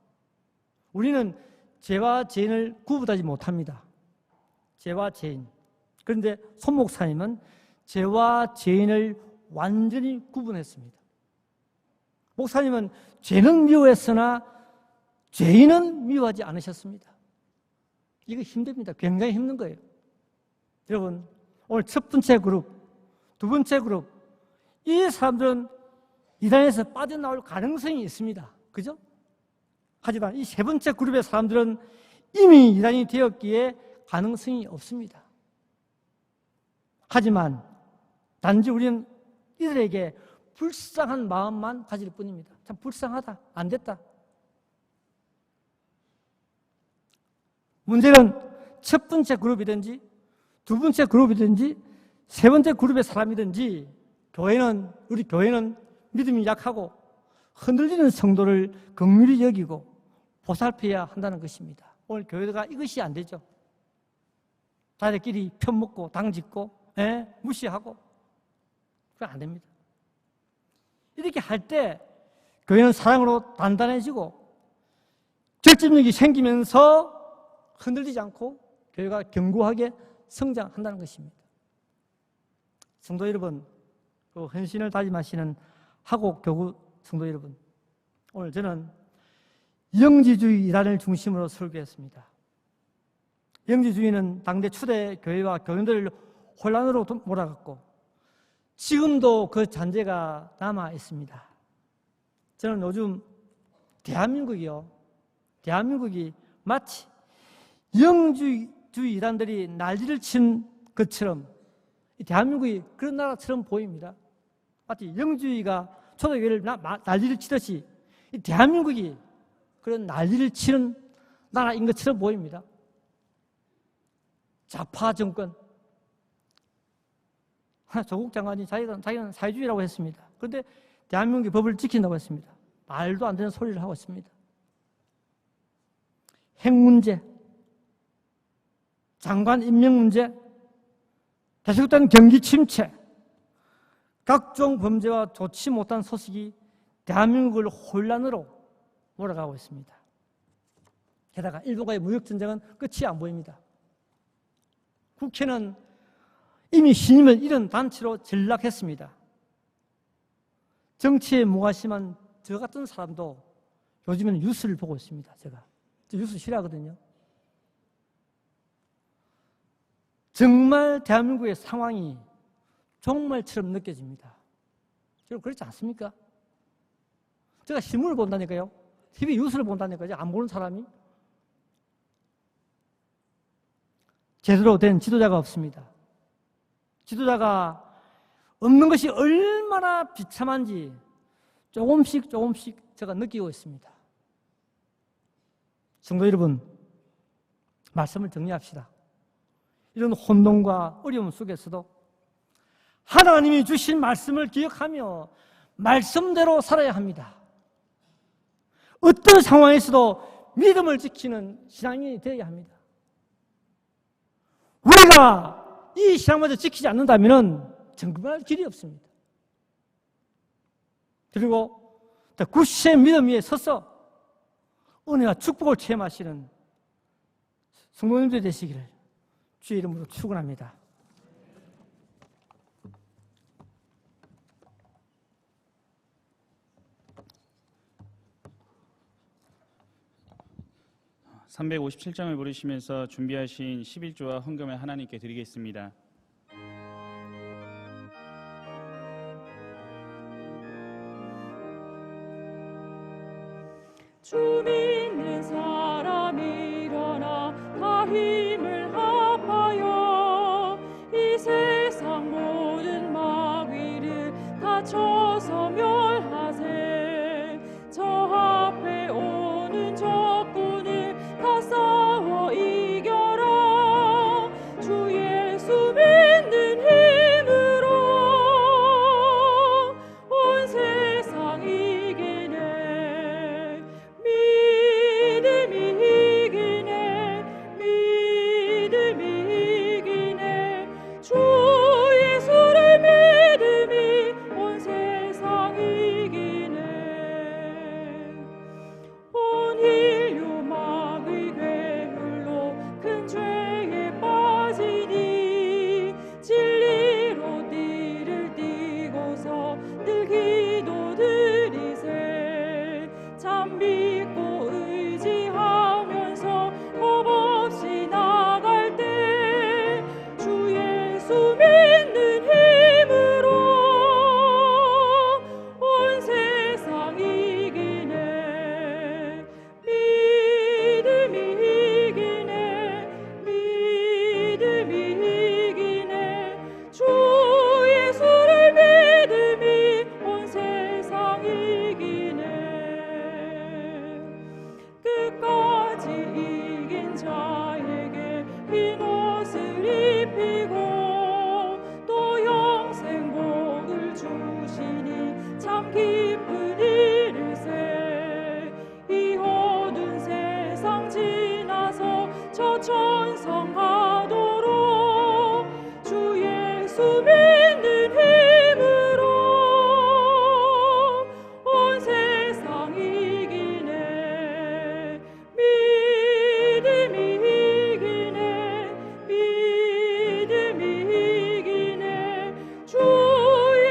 E: 우리는 죄와 죄인을 구분하지 못합니다. 죄와 죄인. 그런데 손 목사님은 죄와 죄인을 완전히 구분했습니다. 목사님은 죄는 미워했으나 죄인은 미워하지 않으셨습니다. 이거 힘듭니다. 굉장히 힘든 거예요. 여러분, 오늘 첫 번째 그룹, 두 번째 그룹, 이 사람들은 이단에서 빠져나올 가능성이 있습니다. 그죠? 하지만 이 세 번째 그룹의 사람들은 이미 이단이 되었기에 가능성이 없습니다. 하지만 단지 우리는 이들에게 불쌍한 마음만 가질 뿐입니다. 참 불쌍하다. 안 됐다. 문제는 첫 번째 그룹이든지 두 번째 그룹이든지 세 번째 그룹의 사람이든지 우리 교회는 믿음이 약하고 흔들리는 성도를 긍휼히 여기고 보살펴야 한다는 것입니다. 오늘 교회가 이것이 안 되죠. 자기들끼리 편먹고 당짓고 무시하고 그건 안 됩니다. 이렇게 할 때 교회는 사랑으로 단단해지고 결집력이 생기면서 흔들리지 않고 교회가 견고하게 성장한다는 것입니다. 성도 여러분, 그 헌신을 다짐하시는 하곡 교구 성도 여러분, 오늘 저는 영지주의 이단을 중심으로 설교했습니다. 영지주의는 당대 초대 교회와 교인들을 혼란으로 몰아갔고 지금도 그 잔재가 남아 있습니다. 저는 요즘 대한민국이 마치 영주의 이단들이 난리를 친 것처럼 대한민국이 그런 나라처럼 보입니다. 마치 영주의가 초대교회를 난리를 치듯이 대한민국이 그런 난리를 치는 나라인 것처럼 보입니다. 좌파 정권, 조국 장관이 자기는 사회주의라고 했습니다. 그런데 대한민국의 법을 지킨다고 했습니다. 말도 안 되는 소리를 하고 있습니다. 핵 문제, 장관 임명 문제, 계속된 경기 침체, 각종 범죄와 좋지 못한 소식이 대한민국을 혼란으로 몰아가고 있습니다. 게다가 일본과의 무역전쟁은 끝이 안 보입니다. 국회는 이미 신임을 잃은 단체로 전락했습니다. 정치에 무관심한 저 같은 사람도 요즘에는 뉴스를 보고 있습니다. 제가 뉴스 싫어하거든요. 정말 대한민국의 상황이 종말처럼 느껴집니다. 여러분 그렇지 않습니까? 제가 신문을 본다니까요. TV 뉴스를 본다니까요. 안 보는 사람이. 제대로 된 지도자가 없습니다. 지도자가 없는 것이 얼마나 비참한지 조금씩 제가 느끼고 있습니다. 성도 여러분, 말씀을 정리합시다. 이런 혼돈과 어려움 속에서도 하나님이 주신 말씀을 기억하며 말씀대로 살아야 합니다. 어떤 상황에서도 믿음을 지키는 신앙인이 되어야 합니다. 우리가 이 신앙마저 지키지 않는다면 정말 길이 없습니다. 그리고 굳세 믿음 위에 서서 은혜와 축복을 체험하시는 성도님들 되시기를 주의 이름으로 축원합니다.
A: (357장을) 부르시면서 준비하신 11조와 헌금을 하나님께 드리겠습니다.
F: 주 믿는 사람 일어나 다 힘을 합하여 이 세상 모든 마귀를 다 쳐서 멸하세. 저 앞에 오는 적군을 다 싸워 이겨라. 주 예수 믿는 힘으로 온 세상 이기네. 믿음이 이기네. 믿음이 이기네. 주 예수를 믿음이 온 세상 이기네. 온 인류 마귀 괴물로 큰 죄에 빠지니 진리로 띠를 띠고서 늘 기도드리세. 참 믿고 의지하면서 겁 없이 나갈 때 주 예수 믿는 힘으로 온 세상 이기네. 믿음이 이기네. 믿음이 이기네. 주 예수를 믿음이 온 세상 이기네. 끝까지 이긴 자에게 흰 옷을 입히고 또 영생 복을 주시니 참 기쁜 일일세. 이 어두운 세상 지나서 저 천성 가도록 주 예수 믿는 힘으로 온 세상 이기네. 믿음이 이기네. 믿음이 이기네. 주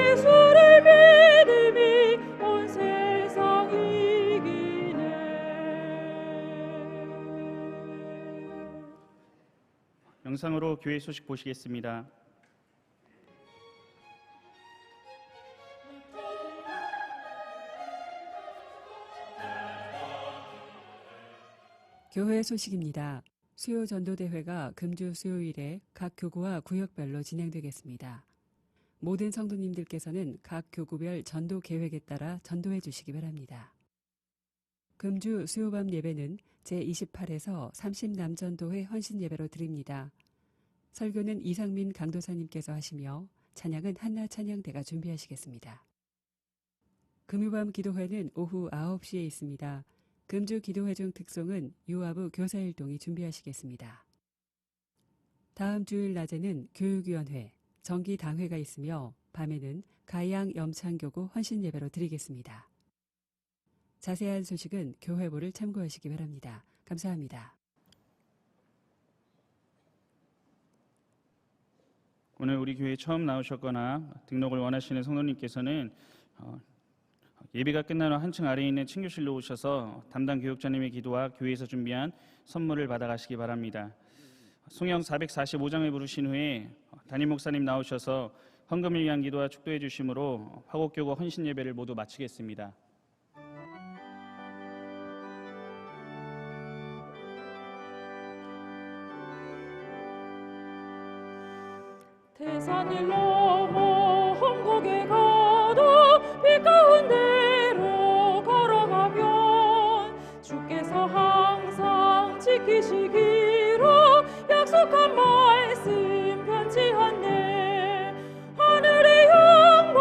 F: 예수를 믿음이 온 세상 이기네.
A: 영상으로 교회 소식 보시겠습니다.
G: 교회 소식입니다. 수요 전도대회가 금주 수요일에 각 교구와 구역별로 진행되겠습니다. 모든 성도님들께서는 각 교구별 전도 계획에 따라 전도해 주시기 바랍니다. 금주 수요밤 예배는 제28에서 30 남전도회 헌신 예배로 드립니다. 설교는 이상민 강도사님께서 하시며 찬양은 한나 찬양대가 준비하시겠습니다. 금요밤 기도회는 오후 9시에 있습니다. 금주 기도회 중 특송은 유아부 교사일동이 준비하시겠습니다. 다음 주일 낮에는 교육위원회, 정기당회가 있으며 밤에는 가양 염창교구 헌신예배로 드리겠습니다. 자세한 소식은 교회보를 참고하시기 바랍니다. 감사합니다.
A: 오늘 우리 교회에 처음 나오셨거나 등록을 원하시는 성도님께서는 예배가 끝난 후 한층 아래에 있는 친교실로 오셔서 담당 교육자님의 기도와 교회에서 준비한 선물을 받아가시기 바랍니다. 송영 445장을 부르신 후에 담임 목사님 나오셔서 헌금을 위한 기도와 축도해 주심으로 화곡교구 헌신 예배를 모두 마치겠습니다.
F: 태산을 넘어 험곡에 가도 빛 가운데로 걸어가면 주께서 항상 지키시기로 약속한 말씀 변치 않네. 하늘의 영광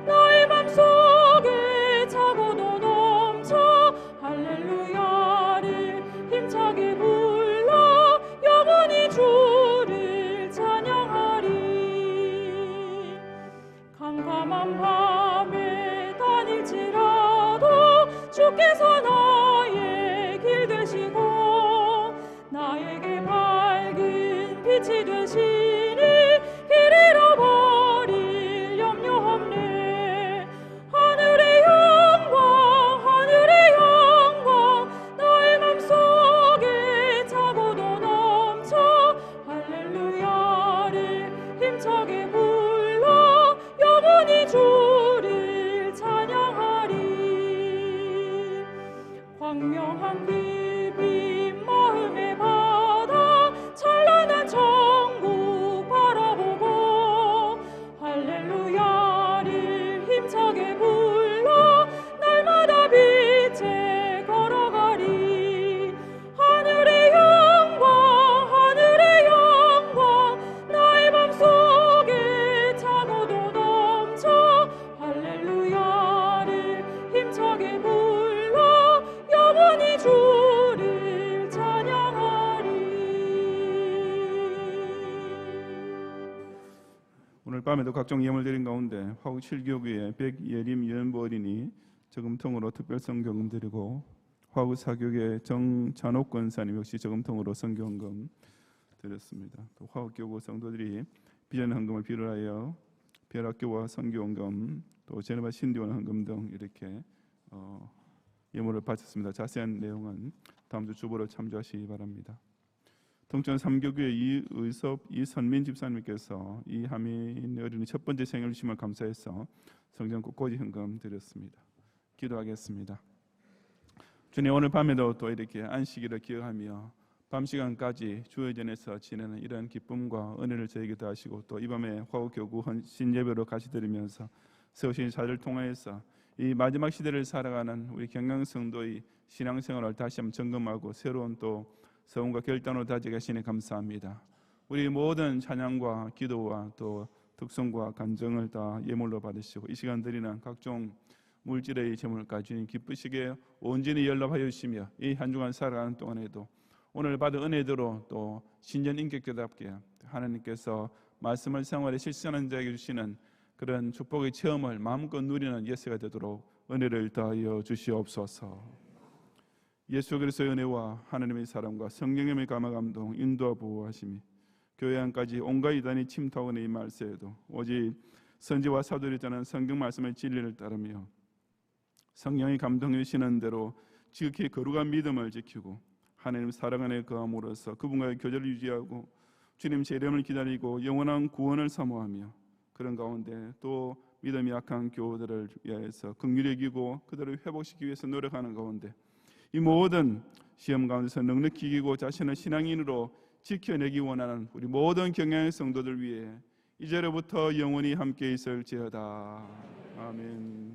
F: 나의 맘속에 차고도 넘쳐 할렐루야를 힘차게 불러 영원히 주를 찬양하리. 캄캄한 밤에 다닐지라도 주께서 나의 길 되시고 나에게 밝은 빛이 되시니 길 잃어버릴 염려 없네. 하늘의 영광 나의 맘속에 차고도 넘쳐 할렐루야를 힘차게 불러 영원히 주를 찬양하리. 광명한 빛 마음에 받아 찬란한 천국 바라보고 할렐루야를 힘차게 불러 날마다 빛에 걸어가리. 하늘의 영광 나의 맘속에 차고도 넘쳐 할렐루야를 힘차게 불러 영원히 주를 찬양하리.
H: 오늘 밤에도 각종 예물 드린 가운데 화곡 7교구의 백예림 유연부 어린이 저금통으로 특별 성경금 드리고 화곡 4교구의 정찬옥 권사님 역시 저금통으로 성경금 드렸습니다. 또 화곡교구 성도들이 비전 헌금을 비롯하여 별학교와 선교원금 또 제네바 신디원 헌금 등 이렇게 예물을 바쳤습니다. 자세한 내용은 다음 주 주보로 참조하시기 바랍니다. 동천 3교구의 이의섭 이선민 집사님께서 이하민 어린이 첫 번째 생일 주심을 감사해서 성전 꽃꽂이 헌금 드렸습니다. 기도하겠습니다. 주님, 오늘 밤에도 또 이렇게 안식일을 기억하며 밤 시간까지 주의 전에서 지내는 이런 기쁨과 은혜를 저에게 더하시고 또 이 밤에 화곡교구 헌신 예배로 같이 드리면서 세우신 자를 통하여서 이 마지막 시대를 살아가는 우리 경양성도의 신앙생활을 다시 한번 점검하고 새로운 또 서운과 결단으로 다지게 하시니 감사합니다. 우리 모든 찬양과 기도와 또 특성과 간정을 다 예물로 받으시고 이 시간 드리는 각종 물질의 제물까지 주님 기쁘시게 온전히 연락하여 주시며 이 한 주간 살아가는 동안에도 오늘 받은 은혜대로 또 신전 인격교답게 하나님께서 말씀을 생활에 실천하는 자에게 주시는 그런 축복의 체험을 마음껏 누리는 예수가 되도록 은혜를 더하여 주시옵소서. 예수 그리스도의 은혜와 하나님의 사랑과 성령님의 감화 감동 인도와 보호하심이 교회 안까지 온갖 이단이 침투하고 있는 이 말세에도 오직 선지와 사도들이 전한 성경 말씀의 진리를 따르며 성령이 감동해 주시는 대로 지극히 거룩한 믿음을 지키고 하나님 사랑 안에 거함으로써 그분과의 교제를 유지하고 주님 재림을 기다리고 영원한 구원을 사모하며 그런 가운데 또 믿음이 약한 교우들을 위하여서 긍휼히 여기고 그들을 회복시키기 위해서 노력하는 가운데 이 모든 시험 가운데서 넉넉히 이기고 자신을 신앙인으로 지켜내기 원하는 우리 모든 경양의 성도들 위해 이제로부터 영원히 함께 있을지어다. 아멘.